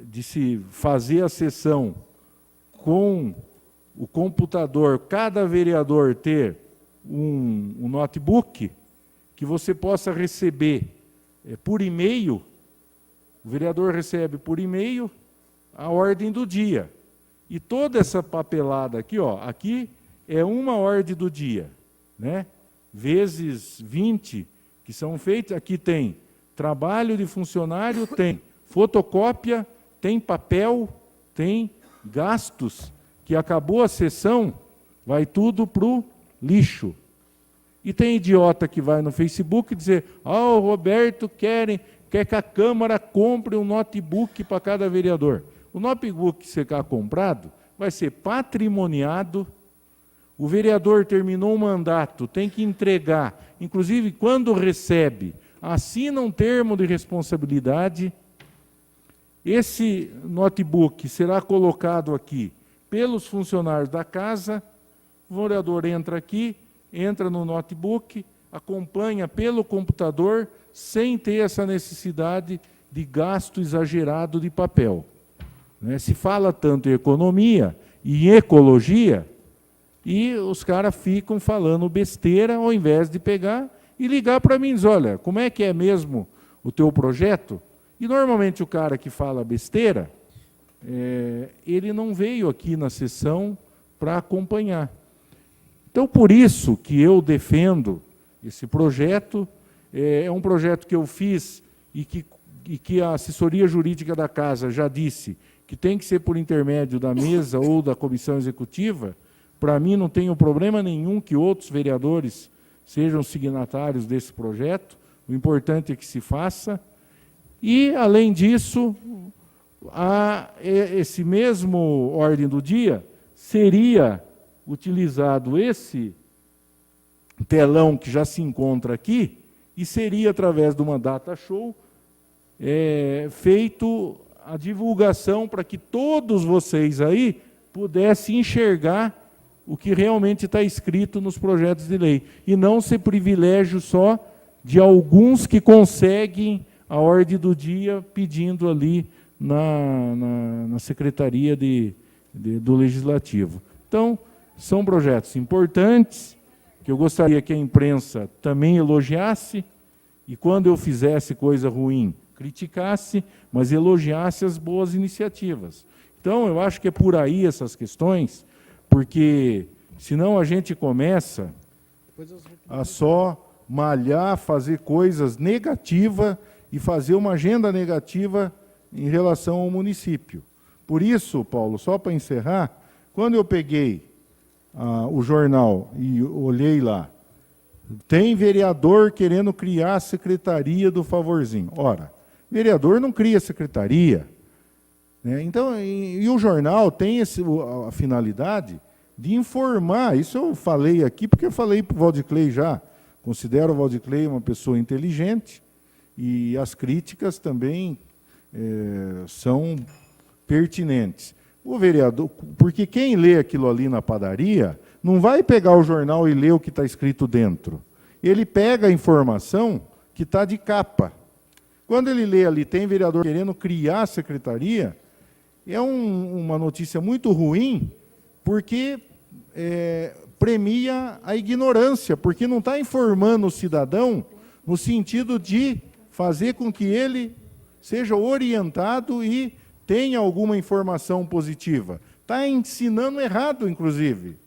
de se fazer a sessão com o computador, cada vereador ter um notebook, que você possa receber por e-mail, o vereador recebe por e-mail a ordem do dia. E toda essa papelada aqui, ó, aqui é uma ordem do dia, né? Vezes 20 que são feitos, aqui tem trabalho de funcionário, tem fotocópia, tem papel, tem gastos, que acabou a sessão, vai tudo para o lixo. E tem idiota que vai no Facebook dizer, o Roberto quer que a Câmara compre um notebook para cada vereador. O notebook que você quer comprado vai ser patrimoniado. O vereador terminou o mandato, tem que entregar, inclusive quando recebe, assina um termo de responsabilidade. Esse notebook será colocado aqui pelos funcionários da casa, o vereador entra aqui, entra no notebook, acompanha pelo computador, sem ter essa necessidade de gasto exagerado de papel. Se fala tanto em economia e em ecologia, e os caras ficam falando besteira ao invés de pegar e ligar para mim e dizer, olha, como é que é mesmo o teu projeto? E normalmente o cara que fala besteira, ele não veio aqui na sessão para acompanhar. Então, por isso que eu defendo esse projeto, é um projeto que eu fiz e que a assessoria jurídica da casa já disse que tem que ser por intermédio da mesa ou da comissão executiva. Para mim não tenho problema nenhum que outros vereadores sejam signatários desse projeto, o importante é que se faça. E, além disso, esse mesmo ordem do dia seria utilizado esse telão que já se encontra aqui e seria, através de uma data show, feito a divulgação para que todos vocês aí pudessem enxergar o que realmente está escrito nos projetos de lei, e não ser privilégio só de alguns que conseguem a ordem do dia pedindo ali na Secretaria do Legislativo. Então, são projetos importantes, que eu gostaria que a imprensa também elogiasse, e quando eu fizesse coisa ruim, criticasse, mas elogiasse as boas iniciativas. Então, eu acho que é por aí essas questões, porque senão a gente começa a só malhar, fazer coisas negativas e fazer uma agenda negativa em relação ao município. Por isso, Paulo, só para encerrar, quando eu peguei o jornal e olhei lá, tem vereador querendo criar a secretaria do favorzinho. Ora, vereador não cria secretaria. Então, e o jornal tem a finalidade de informar. Isso eu falei aqui, porque eu falei para o Valdiclei já. Considero o Valdiclei uma pessoa inteligente e as críticas também são pertinentes. O vereador, porque quem lê aquilo ali na padaria não vai pegar o jornal e ler o que está escrito dentro. Ele pega a informação que está de capa. Quando ele lê ali, tem vereador querendo criar a secretaria, é uma notícia muito ruim, porque premia a ignorância, porque não está informando o cidadão no sentido de fazer com que ele seja orientado e tenha alguma informação positiva. Está ensinando errado, inclusive.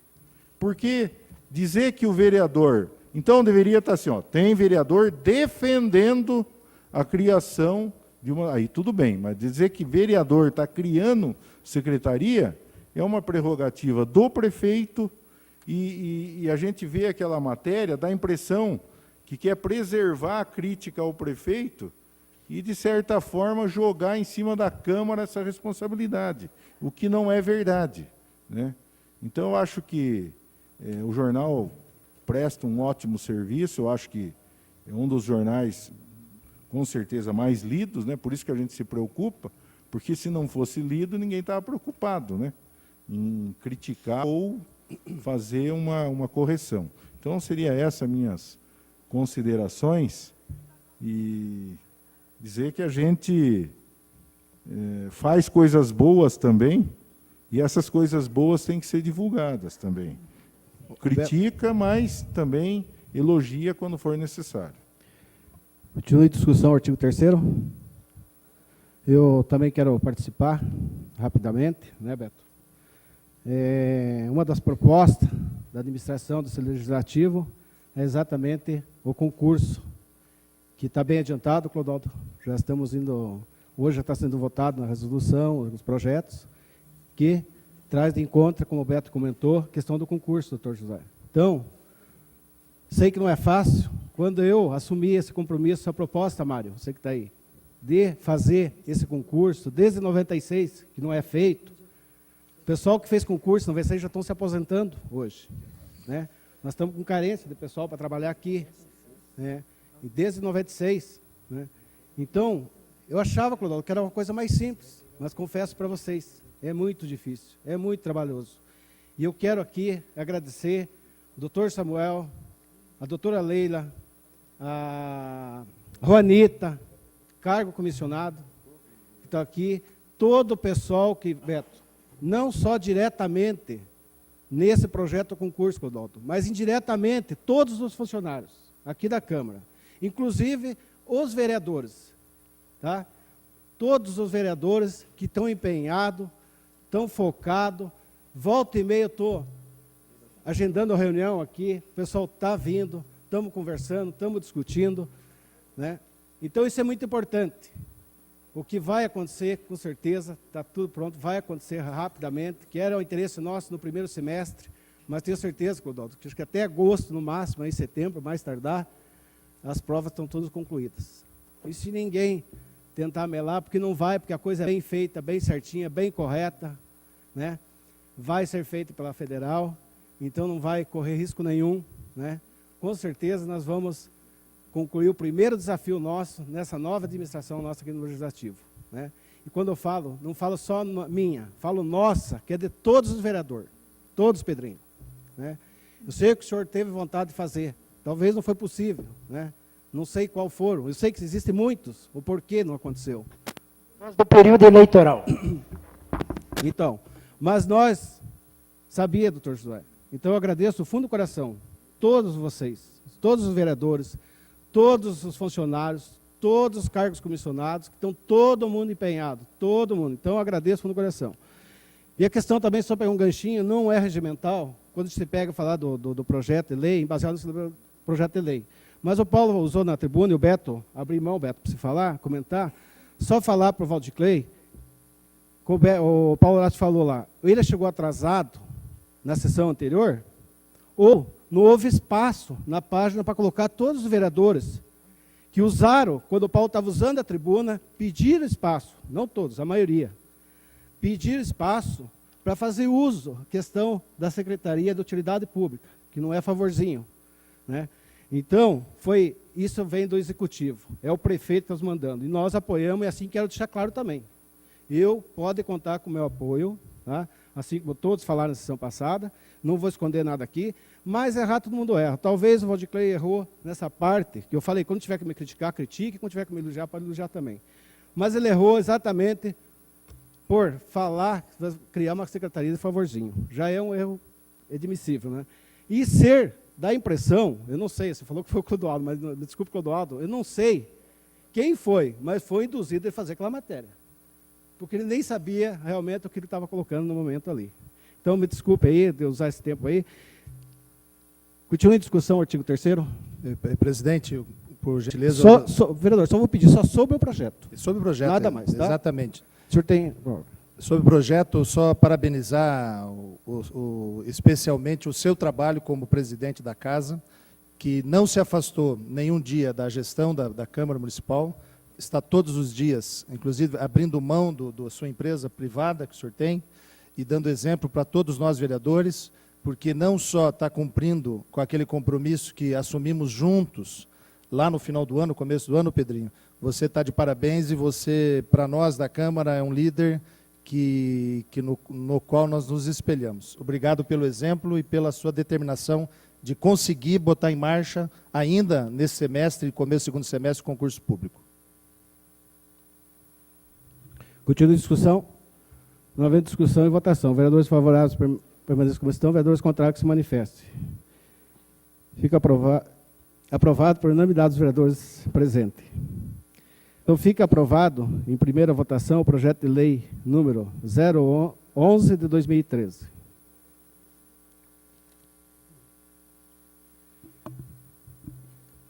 Porque dizer que o vereador... Então, deveria estar assim, ó, tem vereador defendendo a criação de uma... Aí tudo bem, mas dizer que vereador está criando secretaria é uma prerrogativa do prefeito e a gente vê aquela matéria, dá a impressão que quer preservar a crítica ao prefeito e, de certa forma, jogar em cima da Câmara essa responsabilidade, o que não é verdade, né? Então, eu acho que o jornal presta um ótimo serviço, eu acho que é um dos jornais, com certeza, mais lidos, né? Por isso que a gente se preocupa, porque se não fosse lido, ninguém estava preocupado, né, em criticar ou fazer uma correção. Então, seria essas minhas considerações e dizer que a gente faz coisas boas também e essas coisas boas têm que ser divulgadas também. Critica, mas também elogia quando for necessário. Continue a discussão, artigo 3º. Eu também quero participar rapidamente, né, Beto? Uma das propostas da administração desse legislativo é exatamente o concurso, que está bem adiantado, Clodoaldo. Já estamos indo, hoje já está sendo votado na resolução, nos projetos, que traz de encontro, como o Beto comentou, a questão do concurso, doutor José. Então, sei que não é fácil. Quando eu assumi esse compromisso, essa proposta, Mário, você que está aí, de fazer esse concurso, desde 96, que não é feito, o pessoal que fez concurso em 96 já estão se aposentando hoje, né? Nós estamos com carência de pessoal para trabalhar aqui, né? E desde 96, né? Então, eu achava, Clodoaldo, que era uma coisa mais simples, mas confesso para vocês, é muito difícil, é muito trabalhoso. E eu quero aqui agradecer o doutor Samuel, a doutora Leila, a Juanita, cargo comissionado, que está aqui, todo o pessoal que, Beto, não só diretamente nesse projeto concurso, Clodoaldo, mas indiretamente todos os funcionários aqui da Câmara, inclusive os vereadores, tá? Todos os vereadores que estão empenhados, estão focados, volta e meia eu estou agendando a reunião aqui, o pessoal está vindo, estamos conversando, estamos discutindo, né? Então, isso é muito importante. O que vai acontecer, com certeza, está tudo pronto, vai acontecer rapidamente, que era o interesse nosso no primeiro semestre, mas tenho certeza, Clodoaldo, que acho que até agosto, no máximo, em setembro, mais tardar, as provas estão todas concluídas. E se ninguém tentar melar, porque não vai, porque a coisa é bem feita, bem certinha, bem correta, né? Vai ser feita pela Federal, então não vai correr risco nenhum, né? Com certeza nós vamos concluir o primeiro desafio nosso nessa nova administração nossa aqui no Legislativo, né? E quando eu falo, não falo só minha, falo nossa, que é de todos os vereadores, todos, Pedrinho, né? Eu sei que o senhor teve vontade de fazer, talvez não foi possível, né? Não sei qual foram, eu sei que existem muitos, o porquê não aconteceu. Do período eleitoral. Então, mas nós sabia, doutor Josué. Então eu agradeço do fundo do coração todos vocês, todos os vereadores, todos os funcionários, todos os cargos comissionados, que estão todo mundo empenhado, todo mundo. Então eu agradeço do fundo do coração. E a questão também, só pegar um ganchinho, não é regimental, quando se pega falar do projeto de lei, baseado no projeto de lei. Mas o Paulo usou na tribuna, e o Beto, abri mão, Beto, para se falar, comentar, só falar para o Valdir Clay, o Paulo Horácio falou lá, ele chegou atrasado na sessão anterior, ou não houve espaço na página para colocar todos os vereadores que usaram, quando o Paulo estava usando a tribuna, pediram espaço, não todos, a maioria, pediram espaço para fazer uso, questão da Secretaria de Utilidade Pública, que não é favorzinho, né? Então, isso vem do Executivo, é o prefeito que está nos mandando, e nós apoiamos, e assim quero deixar claro também. Pode contar com o meu apoio, tá? Assim como todos falaram na sessão passada, não vou esconder nada aqui, mas errar todo mundo erra. Talvez o Valdir Clay errou nessa parte, que eu falei, quando tiver que me criticar, critique, quando tiver que me elogiar, pode elogiar também. Mas ele errou exatamente por falar, criar uma secretaria de favorzinho. Já é um erro admissível, né? E dá a impressão, eu não sei, você falou que foi o Clodoaldo, mas me desculpe, Clodoaldo, eu não sei quem foi, mas foi induzido a fazer aquela matéria. Porque ele nem sabia realmente o que ele estava colocando no momento ali. Então, me desculpe aí de usar esse tempo aí. Continua em discussão o artigo 3º. Presidente, por gentileza... Vereador, só vou pedir só sobre o projeto. Sobre o projeto. Nada mais, tá? Exatamente. O senhor tem... Sobre o projeto, só parabenizar especialmente o seu trabalho como presidente da Casa, que não se afastou nenhum dia da gestão da Câmara Municipal, está todos os dias, inclusive abrindo mão da sua empresa privada que o senhor tem, e dando exemplo para todos nós vereadores, porque não só está cumprindo com aquele compromisso que assumimos juntos, lá no final do ano, começo do ano, Pedrinho, você está de parabéns e você, para nós da Câmara, é um líder no qual nós nos espelhamos. Obrigado pelo exemplo e pela sua determinação de conseguir botar em marcha, ainda nesse semestre, começo do segundo semestre, concurso público. Continua a discussão. Não havendo discussão e votação. Vereadores favoráveis permaneçam como estão, vereadores contrários que se manifestem. Fica aprovado por unanimidade dos vereadores presentes. Então, fica aprovado, em primeira votação, o projeto de lei número 011 de 2013.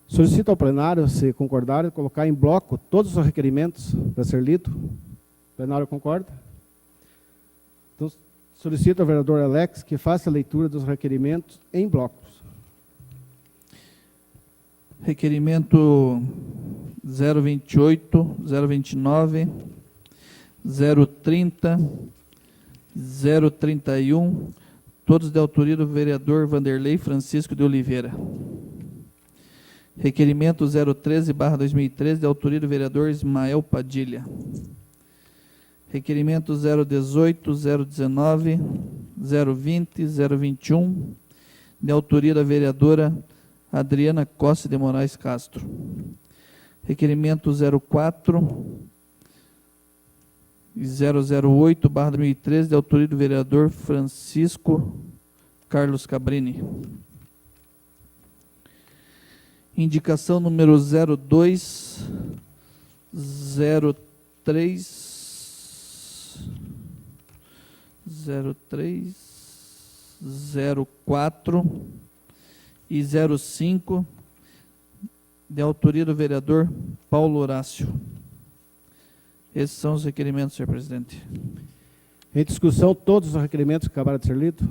Solicito ao plenário, se concordarem, colocar em bloco todos os requerimentos para ser lido. O plenário concorda? Então, solicito ao vereador Alex que faça a leitura dos requerimentos em blocos. Requerimento 028, 029, 030, 031, todos de autoria do vereador Vanderlei Francisco de Oliveira. Requerimento 013/2013, de autoria do vereador Ismael Padilha. Requerimento 018, 019, 020, 021, de autoria da vereadora Adriana Costa de Moraes Castro. Requerimento 04 e 008/2013, de autoria do vereador Francisco Carlos Cabrini. Indicação número 02, 03, 04 e 05, de autoria do vereador Paulo Horácio. Esses são os requerimentos, senhor presidente. Em discussão, todos os requerimentos que acabaram de ser lidos?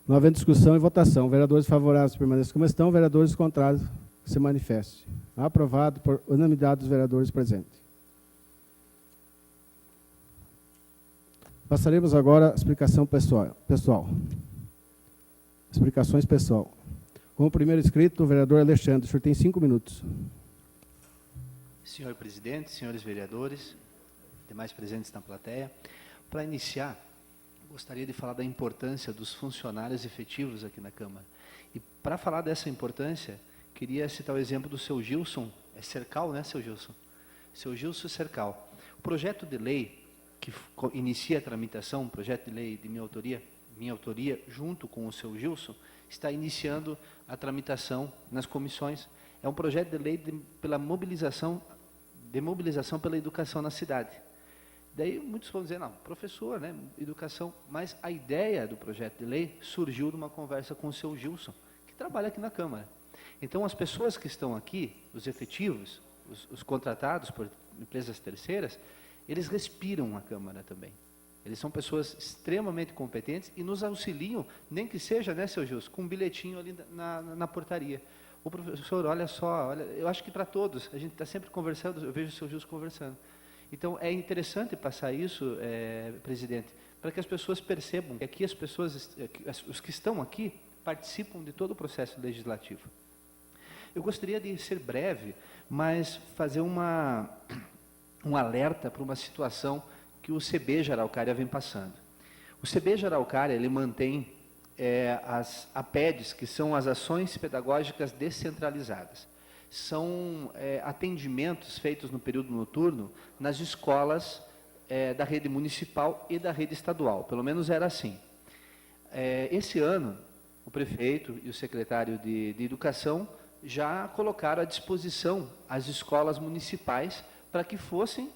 Não havendo discussão e votação. Vereadores favoráveis permaneçam como estão, vereadores contrários que se manifestem. Aprovado por unanimidade dos vereadores presentes. Passaremos agora à explicação pessoal. Explicações pessoal. Como primeiro inscrito, o vereador Alexandre. O senhor tem 5 minutos. Senhor presidente, senhores vereadores, demais presentes na plateia, para iniciar, gostaria de falar da importância dos funcionários efetivos aqui na Câmara. E para falar dessa importância, queria citar o exemplo do seu Gilson, é Cercal, né, seu Gilson? Seu Gilson Cercal. O projeto de lei que inicia a tramitação, um projeto de lei de minha autoria, junto com o seu Gilson, está iniciando a tramitação nas comissões. É um projeto de lei pela mobilização pela educação na cidade. Daí muitos vão dizer, não, professor, né, educação, mas a ideia do projeto de lei surgiu de uma conversa com o seu Gilson, que trabalha aqui na Câmara. Então, as pessoas que estão aqui, os efetivos, os contratados por empresas terceiras, eles respiram a Câmara também. Eles são pessoas extremamente competentes e nos auxiliam, nem que seja, né, seu Gilson, com um bilhetinho ali na portaria. O professor, olha só, eu acho que para todos, a gente está sempre conversando, eu vejo o seu Gilson conversando. Então, é interessante passar isso, presidente, para que as pessoas percebam que aqui os que estão aqui participam de todo o processo legislativo. Eu gostaria de ser breve, mas fazer um alerta para uma situação que o CB de Araucária vem passando. O CB de Araucária, ele mantém as APEDs, que são as Ações Pedagógicas Descentralizadas. São atendimentos feitos no período noturno nas escolas da rede municipal e da rede estadual, pelo menos era assim. Esse ano, o prefeito e o secretário de Educação já colocaram à disposição as escolas municipais para que fossem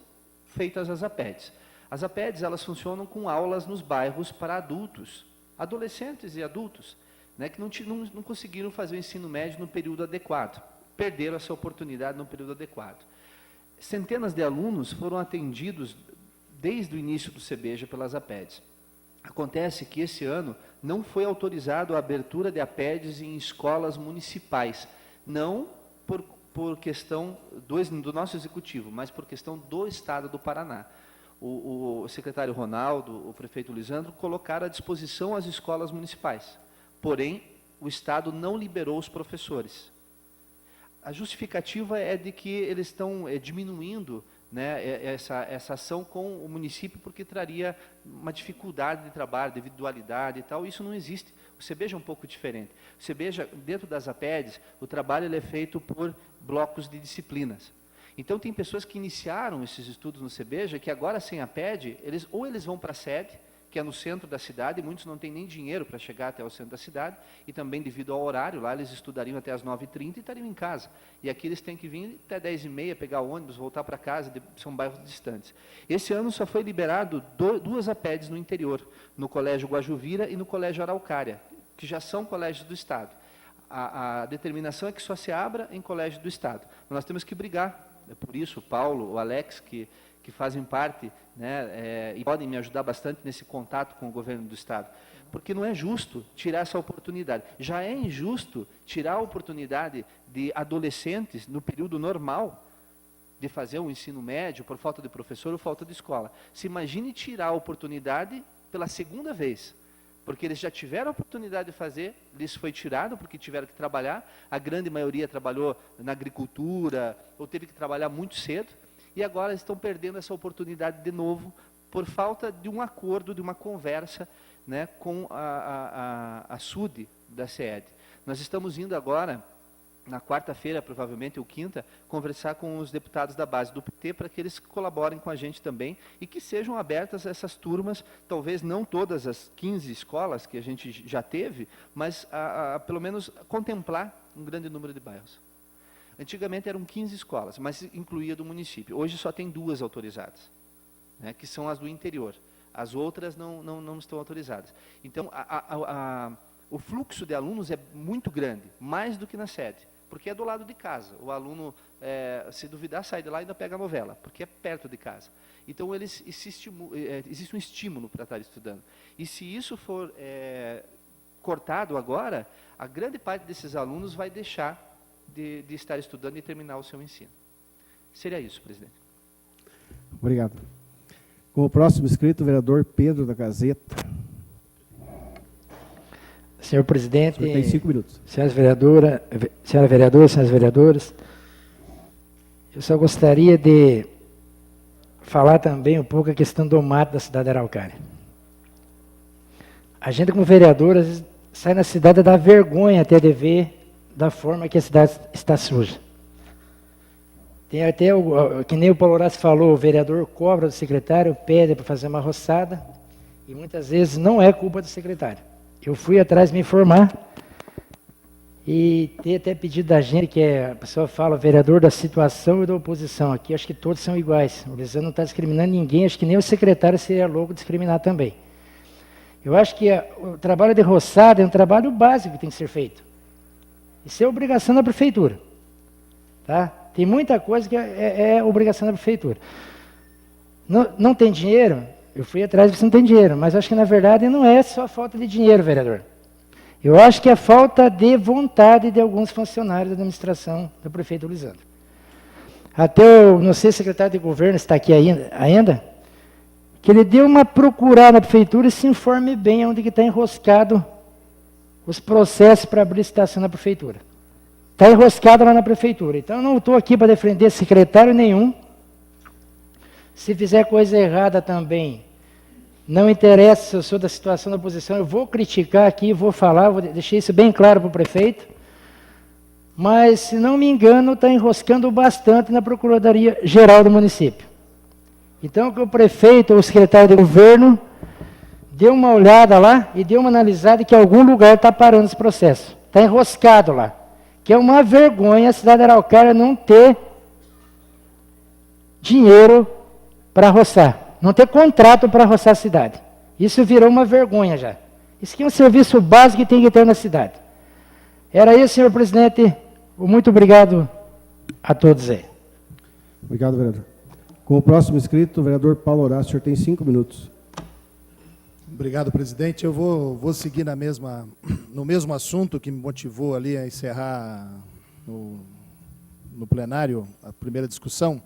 feitas as APEDs. As APEDs, elas funcionam com aulas nos bairros para adultos, adolescentes e adultos, né, que não conseguiram fazer o ensino médio no período adequado, perderam essa oportunidade no período adequado. Centenas de alunos foram atendidos desde o início do CEBEJA pelas APEDs. Acontece que esse ano não foi autorizado a abertura de APEDs em escolas municipais, não por questão do nosso executivo, mas por questão do Estado do Paraná. O secretário Ronaldo, o prefeito Lisandro, colocaram à disposição as escolas municipais. Porém, o Estado não liberou os professores. A justificativa é de que eles estão diminuindo, né, essa ação com o município, porque traria uma dificuldade de trabalho, de individualidade e tal. Isso não existe. O CEBEJA é um pouco diferente. O CEBEJA, dentro das APEDs, o trabalho ele é feito por blocos de disciplinas. Então, tem pessoas que iniciaram esses estudos no CEBEJA, que agora, sem APED, eles vão para a sede, que é no centro da cidade, e muitos não têm nem dinheiro para chegar até o centro da cidade, e também devido ao horário, lá eles estudariam até as 9h30 e estariam em casa. E aqui eles têm que vir até 10h30, pegar o ônibus, voltar para casa, são bairros distantes. Esse ano só foi liberado 2 APEDs no interior, no Colégio Guajuvira e no Colégio Araucária, que já são colégios do Estado. A determinação é que só se abra em colégio do Estado. Nós temos que brigar. É por isso, o Paulo, o Alex, que fazem parte, né, e podem me ajudar bastante nesse contato com o governo do Estado, porque não é justo tirar essa oportunidade. Já é injusto tirar a oportunidade de adolescentes, no período normal, de fazer um ensino médio por falta de professor ou falta de escola. Se imagine tirar a oportunidade pela segunda vez, porque eles já tiveram a oportunidade de fazer, lhes foi tirado porque tiveram que trabalhar, a grande maioria trabalhou na agricultura, ou teve que trabalhar muito cedo, e agora estão perdendo essa oportunidade de novo, por falta de um acordo, de uma conversa, né, com a SUD da CED. Nós estamos indo agora, na quarta-feira, provavelmente, ou quinta, conversar com os deputados da base do PT para que eles colaborem com a gente também e que sejam abertas essas turmas, talvez não todas as 15 escolas que a gente já teve, mas pelo menos contemplar um grande número de bairros. Antigamente eram 15 escolas, mas incluía do município. Hoje só tem 2 autorizadas, né, que são as do interior. As outras não estão autorizadas. Então, o fluxo de alunos é muito grande, mais do que na sede, porque é do lado de casa. O aluno, se duvidar, sai de lá e ainda pega a novela, porque é perto de casa. Então, existe um estímulo para estar estudando. E se isso for cortado agora, a grande parte desses alunos vai deixar de estar estudando e terminar o seu ensino. Seria isso, presidente. Obrigado. Com o próximo inscrito, o vereador Pedro da Gazeta. Senhor presidente, O senhor tem 5 minutos. senhora vereadora, senhores vereadores, eu só gostaria de falar também um pouco a questão do mato da cidade de Araucária. A gente, como vereador, às vezes, sai na cidade e dá vergonha até de ver da forma que a cidade está suja. Tem até, que nem o Paulo Horácio falou, o vereador cobra do secretário, pede para fazer uma roçada, e muitas vezes não é culpa do secretário. Eu fui atrás me informar, e ter até pedido da gente, que a pessoa fala, vereador da situação e da oposição, aqui acho que todos são iguais, o Lisandro não está discriminando ninguém, acho que nem o secretário seria louco discriminar também. Eu acho que o trabalho de roçada é um trabalho básico que tem que ser feito. Isso é obrigação da prefeitura. Tá? Tem muita coisa que é obrigação da prefeitura. Não tem dinheiro? Eu fui atrás de você não tem dinheiro, mas acho que na verdade não é só falta de dinheiro, vereador. Eu acho que é falta de vontade de alguns funcionários da administração do prefeito Lisandro. Até o, não sei, secretário de governo está aqui ainda, que ele deu uma procurada na prefeitura e se informe bem onde que está enroscado os processos para abrir licitação na prefeitura. Está enroscado lá na prefeitura. Então, eu não estou aqui para defender secretário nenhum. Se fizer coisa errada também, não interessa se eu sou da situação da oposição, eu vou criticar aqui, vou falar, vou deixar isso bem claro para o prefeito. Mas, se não me engano, está enroscando bastante na Procuradoria Geral do município. Então, que o prefeito ou o secretário de governo dê uma olhada lá e dê uma analisada que algum lugar está parando esse processo. Está enroscado lá. Que é uma vergonha a cidade de Araucária não ter dinheiro para roçar, não ter contrato para roçar a cidade. Isso virou uma vergonha já. Isso aqui é um serviço básico que tem que ter na cidade. Era isso, senhor presidente. Muito obrigado a todos aí. Obrigado, vereador. Com o próximo inscrito, o vereador Paulo Horácio, o senhor tem 5 minutos. Obrigado, presidente. Eu vou seguir no mesmo assunto que me motivou ali a encerrar no plenário a primeira discussão,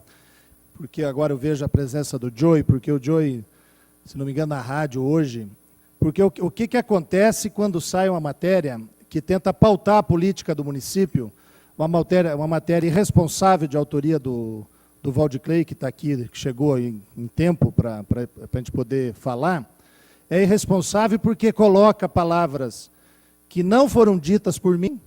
porque agora eu vejo a presença do Joey, porque o Joey, se não me engano, na rádio hoje, porque o que acontece quando sai uma matéria que tenta pautar a política do município, uma matéria irresponsável de autoria do Valdiclei, que está aqui, que chegou em tempo para a gente poder falar, é irresponsável porque coloca palavras que não foram ditas por mim,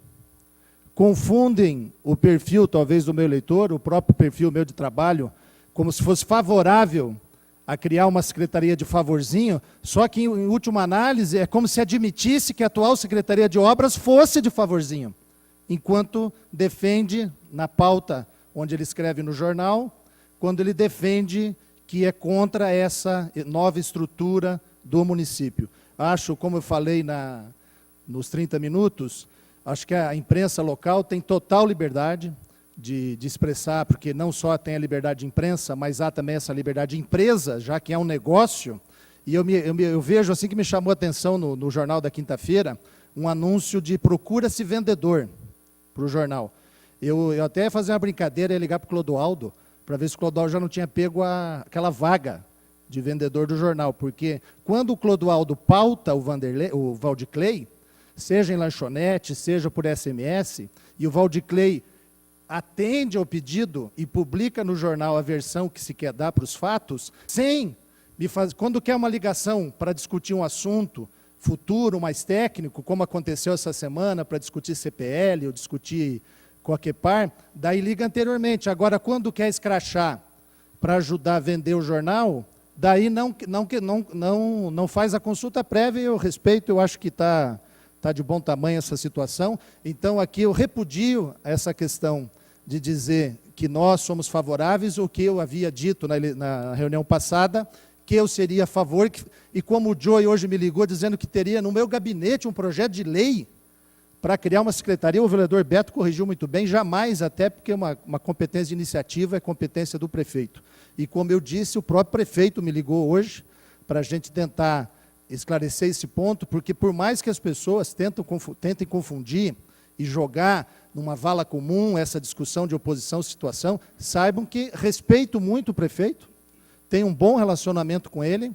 confundem o perfil, talvez, do meu eleitor, o próprio perfil meu de trabalho, como se fosse favorável a criar uma secretaria de favorzinho, só que, em última análise, é como se admitisse que a atual secretaria de obras fosse de favorzinho, enquanto defende, na pauta onde ele escreve no jornal, quando ele defende que é contra essa nova estrutura do município. Acho, como eu falei nos 30 minutos, acho que a imprensa local tem total liberdade de expressar, porque não só tem a liberdade de imprensa, mas há também essa liberdade de empresa, já que é um negócio. E eu vejo, assim que me chamou a atenção no jornal da quinta-feira, um anúncio de procura-se vendedor para o jornal. Eu até ia fazer uma brincadeira, ia ligar para o Clodoaldo, para ver se o Clodoaldo já não tinha pego aquela vaga de vendedor do jornal, porque quando o Clodoaldo pauta o Valdiclei, seja em lanchonete, seja por SMS, e o Valdiclei atende ao pedido e publica no jornal a versão que se quer dar para os fatos, sem quando quer uma ligação para discutir um assunto futuro, mais técnico, como aconteceu essa semana, para discutir CPL ou discutir Coquepar, daí liga anteriormente. Agora, quando quer escrachar para ajudar a vender o jornal, daí não faz a consulta prévia. Eu respeito, eu acho que está de bom tamanho essa situação. Então, aqui eu repudio essa questão de dizer que nós somos favoráveis, o que eu havia dito na reunião passada, que eu seria a favor, e como o Joey hoje me ligou dizendo que teria no meu gabinete um projeto de lei para criar uma secretaria, o vereador Beto corrigiu muito bem, jamais, até porque uma competência de iniciativa é competência do prefeito. E como eu disse, o próprio prefeito me ligou hoje para a gente tentar esclarecer esse ponto, porque por mais que as pessoas tentem confundir e jogar numa vala comum essa discussão de oposição-situação, saibam que respeito muito o prefeito, tenho um bom relacionamento com ele,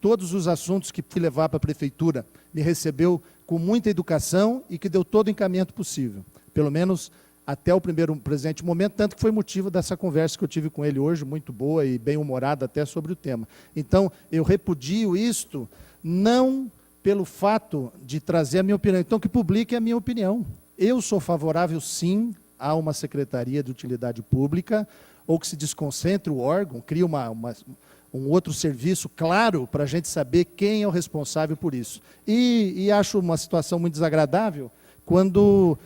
todos os assuntos que fui levar para a prefeitura me recebeu com muita educação e que deu todo o encaminhamento possível, pelo menos até o presente momento, tanto que foi motivo dessa conversa que eu tive com ele hoje, muito boa e bem-humorada até sobre o tema. Então, eu repudio isto, não pelo fato de trazer a minha opinião, então que publique a minha opinião. Eu sou favorável, sim, a uma secretaria de utilidade pública, ou que se desconcentre o órgão, crie um outro serviço claro para a gente saber quem é o responsável por isso. E acho uma situação muito desagradável quando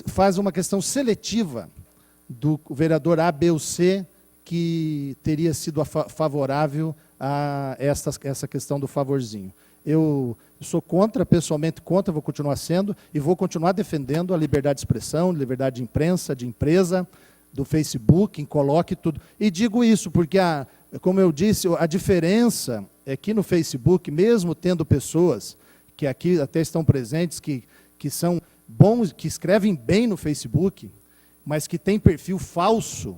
faz uma questão seletiva do vereador A, B ou C que teria sido favorável a essa questão do favorzinho. Eu sou contra, pessoalmente contra, vou continuar sendo, e vou continuar defendendo a liberdade de expressão, liberdade de imprensa, de empresa, do Facebook, coloque tudo. E digo isso porque, como eu disse, a diferença é que no Facebook, mesmo tendo pessoas que aqui até estão presentes, que são bons, que escrevem bem no Facebook, mas que têm perfil falso,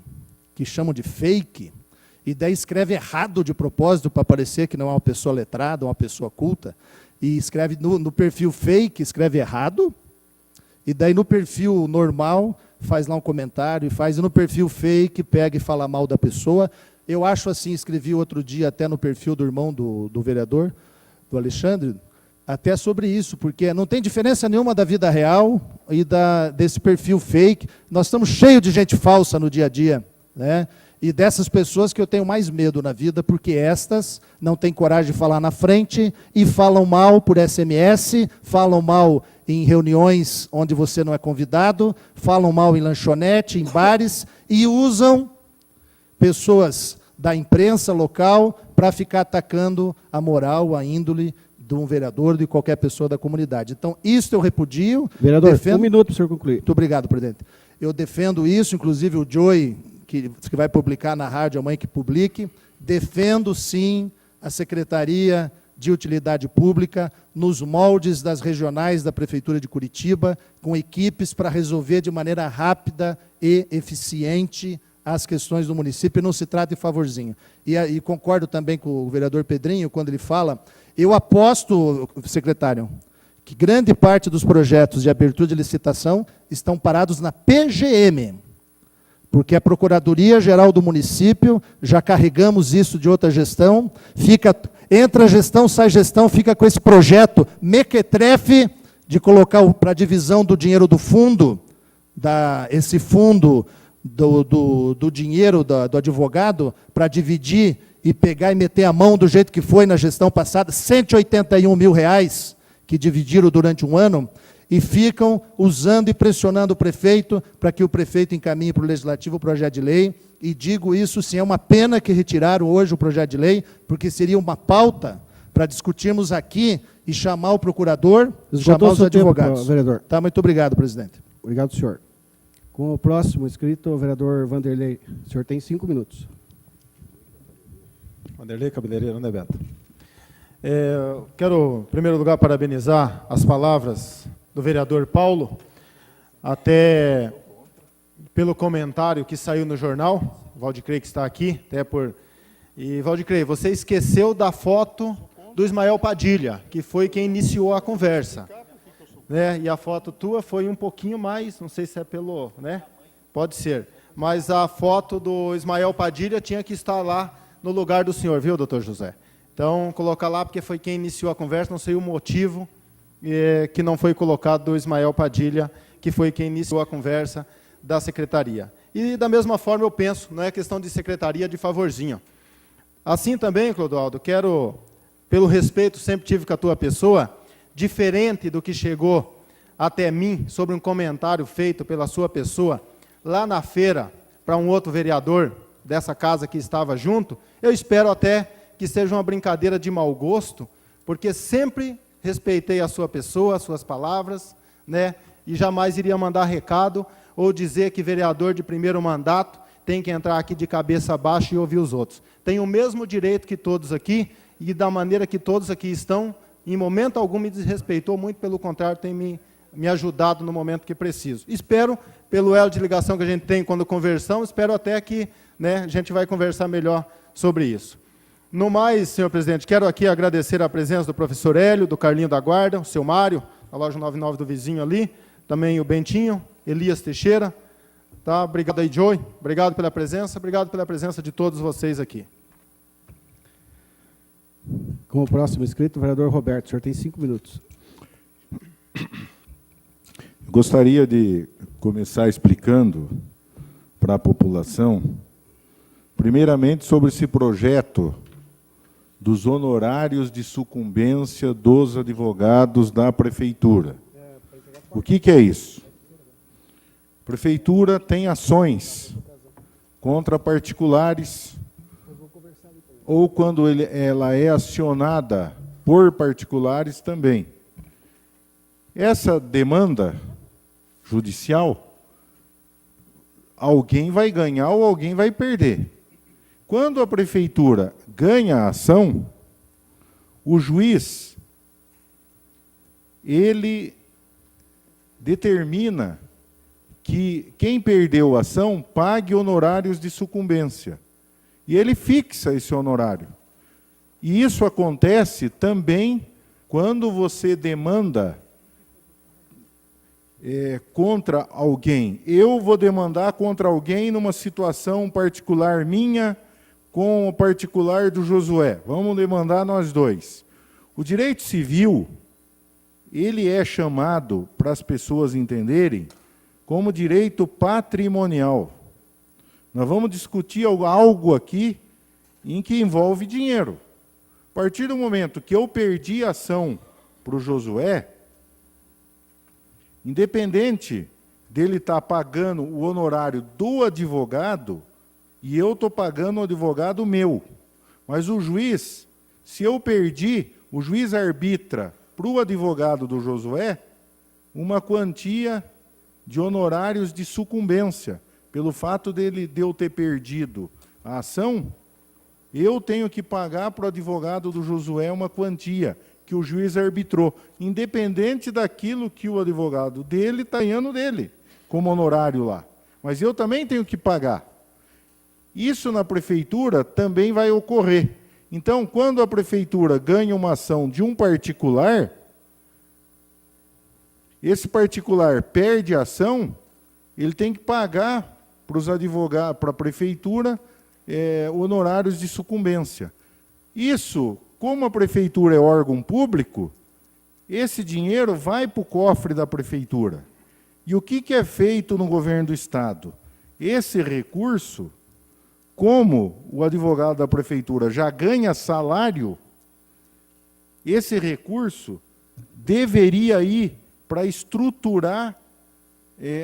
que chamam de fake, e daí escreve errado de propósito para parecer que não é uma pessoa letrada, uma pessoa culta, e escreve no perfil fake, escreve errado, e daí no perfil normal faz lá um comentário, e no perfil fake pega e fala mal da pessoa. Eu acho assim, escrevi outro dia até no perfil do irmão do vereador, do Alexandre, até sobre isso, porque não tem diferença nenhuma da vida real e desse perfil fake. Nós estamos cheios de gente falsa no dia a dia, né? E dessas pessoas que eu tenho mais medo na vida, porque estas não têm coragem de falar na frente e falam mal por SMS, falam mal em reuniões onde você não é convidado, falam mal em lanchonete, em bares, e usam pessoas da imprensa local para ficar atacando a moral, a índole de um vereador, de qualquer pessoa da comunidade. Então, isso eu repudio. Vereador, defendo... 1 minuto para o senhor concluir. Muito obrigado, presidente. Eu defendo isso, inclusive o Joey, que vai publicar na rádio, amanhã que publique, defendo, sim, a Secretaria de Utilidade Pública nos moldes das regionais da Prefeitura de Curitiba, com equipes para resolver de maneira rápida e eficiente as questões do município, não se trata de favorzinho. E concordo também com o vereador Pedrinho, quando ele fala, eu aposto, secretário, que grande parte dos projetos de abertura de licitação estão parados na PGM, porque a Procuradoria-Geral do Município, já carregamos isso de outra gestão, entra gestão, sai gestão, fica com esse projeto mequetrefe de colocar para a divisão do dinheiro do fundo, esse fundo do dinheiro do advogado, para dividir e pegar e meter a mão do jeito que foi na gestão passada, R$181 mil, que dividiram durante um ano, e ficam usando e pressionando o prefeito para que o prefeito encaminhe para o Legislativo o projeto de lei. E digo isso, sim, é uma pena que retiraram hoje o projeto de lei, porque seria uma pauta para discutirmos aqui e chamar o procurador, chamar os advogados. Tempo, vereador. Tá, muito obrigado, presidente. Obrigado, senhor. Com o próximo inscrito, o vereador Vanderlei. O senhor tem 5 minutos. Vanderlei, cabeleireiro, né, Beto? Quero, em primeiro lugar, parabenizar as palavras do vereador Paulo, até pelo comentário que saiu no jornal, Valdicrei que está aqui, E, Valdicrei, você esqueceu da foto do Ismael Padilha, que foi quem iniciou a conversa. Né? E a foto tua foi um pouquinho mais, não sei se é pelo... né? Pode ser. Mas a foto do Ismael Padilha tinha que estar lá no lugar do senhor, viu, doutor José? Então, colocar lá, porque foi quem iniciou a conversa, não sei o motivo que não foi colocado do Ismael Padilha, que foi quem iniciou a conversa da secretaria. E, da mesma forma, eu penso, não é questão de secretaria de favorzinho. Assim também, Clodoaldo, quero, pelo respeito que sempre tive com a tua pessoa, diferente do que chegou até mim sobre um comentário feito pela sua pessoa, lá na feira, para um outro vereador dessa casa que estava junto, eu espero até que seja uma brincadeira de mau gosto, porque sempre respeitei a sua pessoa, as suas palavras, né, e jamais iria mandar recado ou dizer que vereador de primeiro mandato tem que entrar aqui de cabeça baixa e ouvir os outros. Tem o mesmo direito que todos aqui, e da maneira que todos aqui estão, em momento algum me desrespeitou, muito pelo contrário, tem me ajudado no momento que preciso. Espero, pelo elo de ligação que a gente tem quando conversamos, espero até que, né, a gente vai conversar melhor sobre isso. No mais, senhor presidente, quero aqui agradecer a presença do professor Hélio, do Carlinho da Guarda, o seu Mário, da loja 99 do vizinho ali, também o Bentinho, Elias Teixeira. Tá? Obrigado aí, Joey. Obrigado pela presença de todos vocês aqui. Com o próximo inscrito, o vereador Roberto. O senhor tem 5 minutos. Gostaria de começar explicando para a população, primeiramente, sobre esse projeto dos honorários de sucumbência dos advogados da Prefeitura. O que é isso? A Prefeitura tem ações contra particulares, ou quando ela é acionada por particulares também. Essa demanda judicial, alguém vai ganhar ou alguém vai perder. Quando a Prefeitura ganha a ação, o juiz, ele determina que quem perdeu a ação pague honorários de sucumbência. E ele fixa esse honorário. E isso acontece também quando você demanda contra alguém. Eu vou demandar contra alguém numa situação particular minha com o particular do Josué. Vamos demandar nós dois. O direito civil, ele é chamado, para as pessoas entenderem, como direito patrimonial. Nós vamos discutir algo aqui em que envolve dinheiro. A partir do momento que eu perdi a ação para o Josué, independente dele estar pagando o honorário do advogado, e eu estou pagando o advogado meu. Mas o juiz, se eu perdi, o juiz arbitra para o advogado do Josué uma quantia de honorários de sucumbência. Pelo fato de eu ter perdido a ação, eu tenho que pagar para o advogado do Josué uma quantia que o juiz arbitrou, independente daquilo que o advogado dele está ganhando dele, como honorário lá. Mas eu também tenho que pagar. Isso na prefeitura também vai ocorrer. Então, quando a prefeitura ganha uma ação de um particular, esse particular perde a ação, ele tem que pagar para os advogados, para a prefeitura, honorários de sucumbência. Isso, como a prefeitura é órgão público, esse dinheiro vai para o cofre da prefeitura. E o que é feito no governo do Estado? Esse recurso, como o advogado da prefeitura já ganha salário, esse recurso deveria ir para estruturar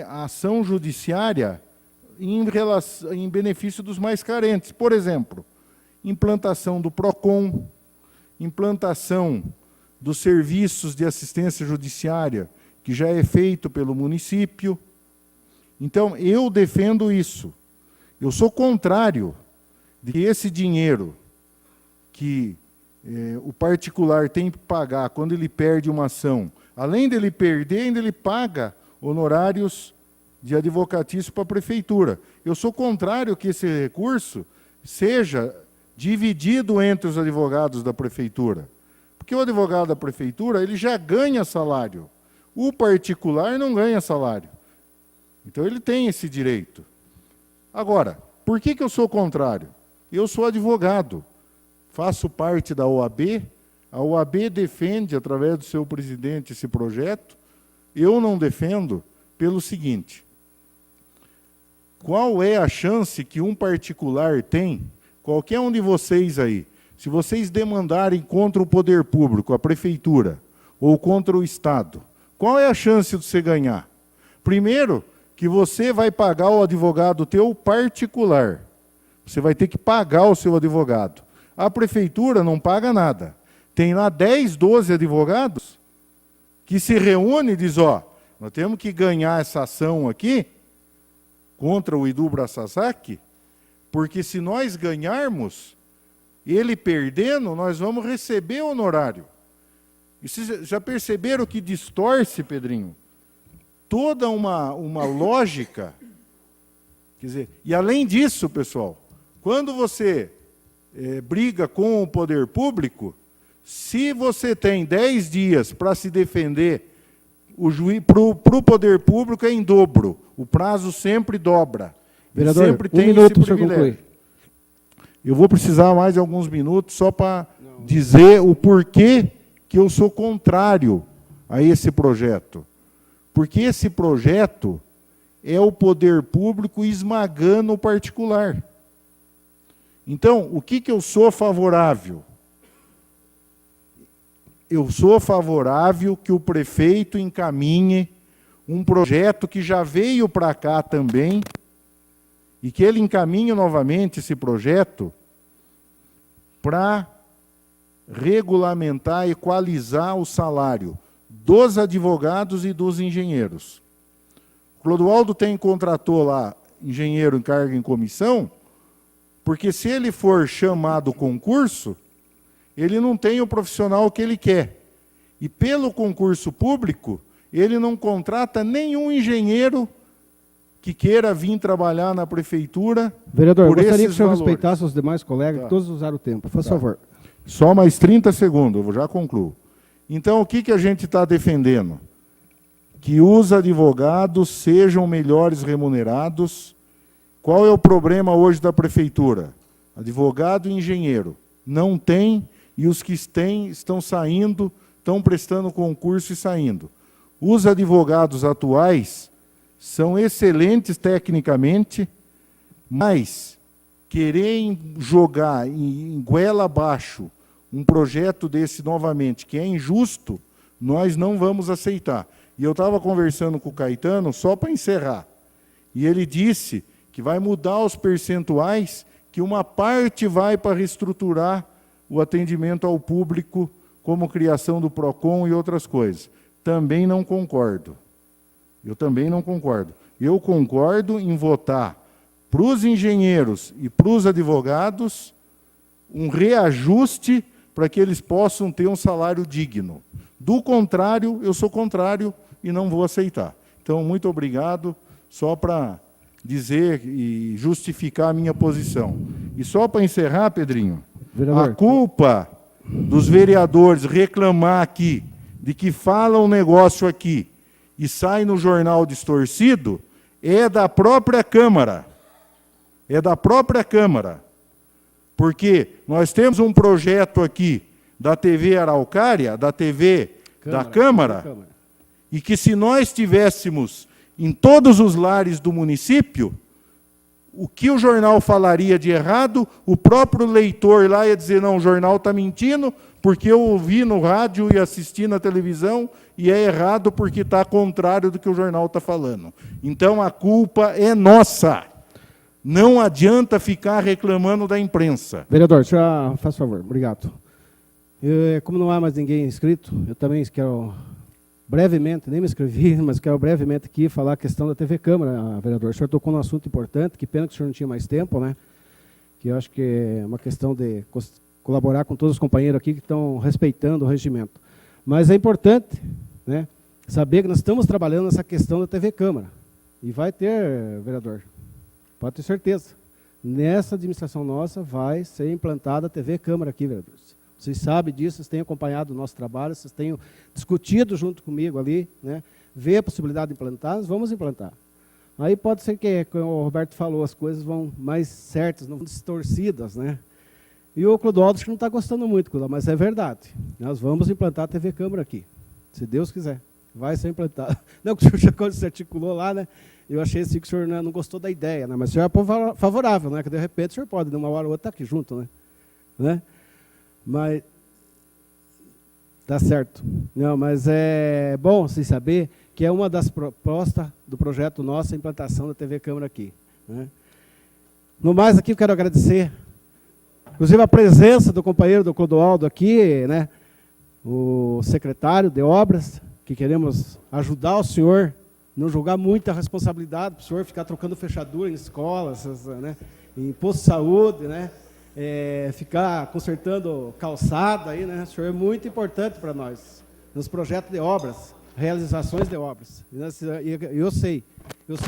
a ação judiciária em benefício dos mais carentes. Por exemplo, implantação do PROCON, implantação dos serviços de assistência judiciária, que já é feito pelo município. Então, eu defendo isso. Eu sou contrário de que esse dinheiro que o particular tem que pagar quando ele perde uma ação, além dele perder, ainda ele paga honorários de advocatício para a prefeitura. Eu sou contrário que esse recurso seja dividido entre os advogados da prefeitura. Porque o advogado da prefeitura ele já ganha salário. O particular não ganha salário. Então ele tem esse direito. Agora, por que eu sou contrário? Eu sou advogado, faço parte da OAB, a OAB defende, através do seu presidente, esse projeto. Eu não defendo pelo seguinte: qual é a chance que um particular tem, qualquer um de vocês aí, se vocês demandarem contra o poder público, a prefeitura, ou contra o Estado, qual é a chance de você ganhar? Primeiro, que você vai pagar o advogado teu particular. Você vai ter que pagar o seu advogado. A prefeitura não paga nada. Tem lá 10, 12 advogados que se reúnem e dizem, nós temos que ganhar essa ação aqui contra o Idubra Sasaki, porque se nós ganharmos, ele perdendo, nós vamos receber honorário. E vocês já perceberam que distorce, Pedrinho? Toda uma lógica. Quer dizer, e além disso, pessoal, quando você briga com o poder público, se você tem 10 dias para se defender, para o poder público é em dobro. O prazo sempre dobra. Vereador, sempre um minuto para o senhor concluir. Eu vou precisar mais de alguns minutos só para dizer o porquê que eu sou contrário a esse projeto. Porque esse projeto é o poder público esmagando o particular. Então, o que eu sou favorável? Eu sou favorável que o prefeito encaminhe um projeto que já veio para cá também, e que ele encaminhe novamente esse projeto para regulamentar, equalizar o salário dos advogados e dos engenheiros. O Clodoaldo contratou lá engenheiro em carga em comissão, porque se ele for chamado concurso, ele não tem o profissional que ele quer. E pelo concurso público, ele não contrata nenhum engenheiro que queira vir trabalhar na prefeitura. Vereador, por gostaria que o esses senhor valores. respeitasse os demais colegas, que todos usaram o tempo. Por favor. Só mais 30 segundos, eu já concluo. Então, o que a gente está defendendo? Que os advogados sejam melhores remunerados. Qual é o problema hoje da prefeitura? Advogado e engenheiro. Não tem, e os que têm estão saindo, estão prestando concurso e saindo. Os advogados atuais são excelentes tecnicamente, Mas querer jogar em goela abaixo um projeto desse novamente, que é injusto, nós não vamos aceitar. E eu estava conversando com o Caetano, só para encerrar, e ele disse que vai mudar os percentuais, que uma parte vai para reestruturar o atendimento ao público, como criação do PROCON e outras coisas. Também não concordo. Eu também não concordo. Eu concordo em votar para os engenheiros e para os advogados um reajuste para que eles possam ter um salário digno. Do contrário, eu sou contrário e não vou aceitar. Então, muito obrigado, só para dizer e justificar a minha posição. E só para encerrar, Pedrinho, Vereador. a culpa dos vereadores reclamar aqui, de que falam um negócio aqui e sai no jornal distorcido, é da própria Câmara. É da própria Câmara. Porque nós temos um projeto aqui da TV Araucária, da TV da Câmara, e que se nós tivéssemos em todos os lares do município, o que o jornal falaria de errado, o próprio leitor lá ia dizer, não, o jornal está mentindo, porque eu ouvi no rádio e assisti na televisão, e é errado porque está contrário do que o jornal está falando. Então, a culpa é nossa. Não adianta ficar reclamando da imprensa. Vereador, faz favor, obrigado. Como não há mais ninguém inscrito, eu também quero brevemente, nem me inscrevi, mas quero brevemente aqui falar a questão da TV Câmara, vereador. O senhor tocou num assunto importante, que pena que o senhor não tinha mais tempo, né? Que eu acho que é uma questão de colaborar com todos os companheiros aqui que estão respeitando o regimento. Mas é importante, né, saber que nós estamos trabalhando nessa questão da TV Câmara. E vai ter, vereador, pode ter certeza, nessa administração nossa vai ser implantada a TV Câmara aqui, vereadores. Vocês sabem disso, vocês têm acompanhado o nosso trabalho, vocês têm discutido junto comigo ali, né, ver a possibilidade de implantar, nós vamos implantar. Aí pode ser que, como o Roberto falou, as coisas vão mais certas, não distorcidas, né? E o Clodoaldo acho que não está gostando muito, mas é verdade. Nós vamos implantar a TV Câmara aqui, se Deus quiser. Vai ser implantado. Não, que o senhor já se articulou lá, né? Eu achei assim que o senhor não gostou da ideia, né? Mas o senhor é favorável, né? Que de repente o senhor pode, de uma hora ou outra, estar aqui junto, né? Mas tá certo. Não, mas é bom se saber que é uma das propostas do projeto nosso, a implantação da TV Câmara aqui, né? No mais, aqui eu quero agradecer, inclusive a presença do companheiro do Clodoaldo aqui, né? O secretário de obras, que queremos ajudar o senhor, não jogar muita responsabilidade para o senhor ficar trocando fechadura em escolas, né? Em posto de saúde, né? Ficar consertando calçada aí, né? O senhor é muito importante para nós, nos projetos de obras, realizações de obras. Eu sei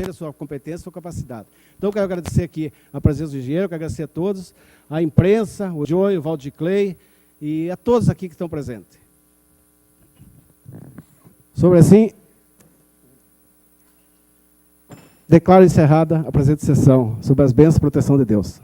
da sua competência, da sua capacidade. Então, eu quero agradecer aqui a presença do engenheiro, quero agradecer a todos, a imprensa, o Joey, o Valdir Clay e a todos aqui que estão presentes. Sobre assim, declaro encerrada a presente sessão, sob as bênçãos e proteção de Deus.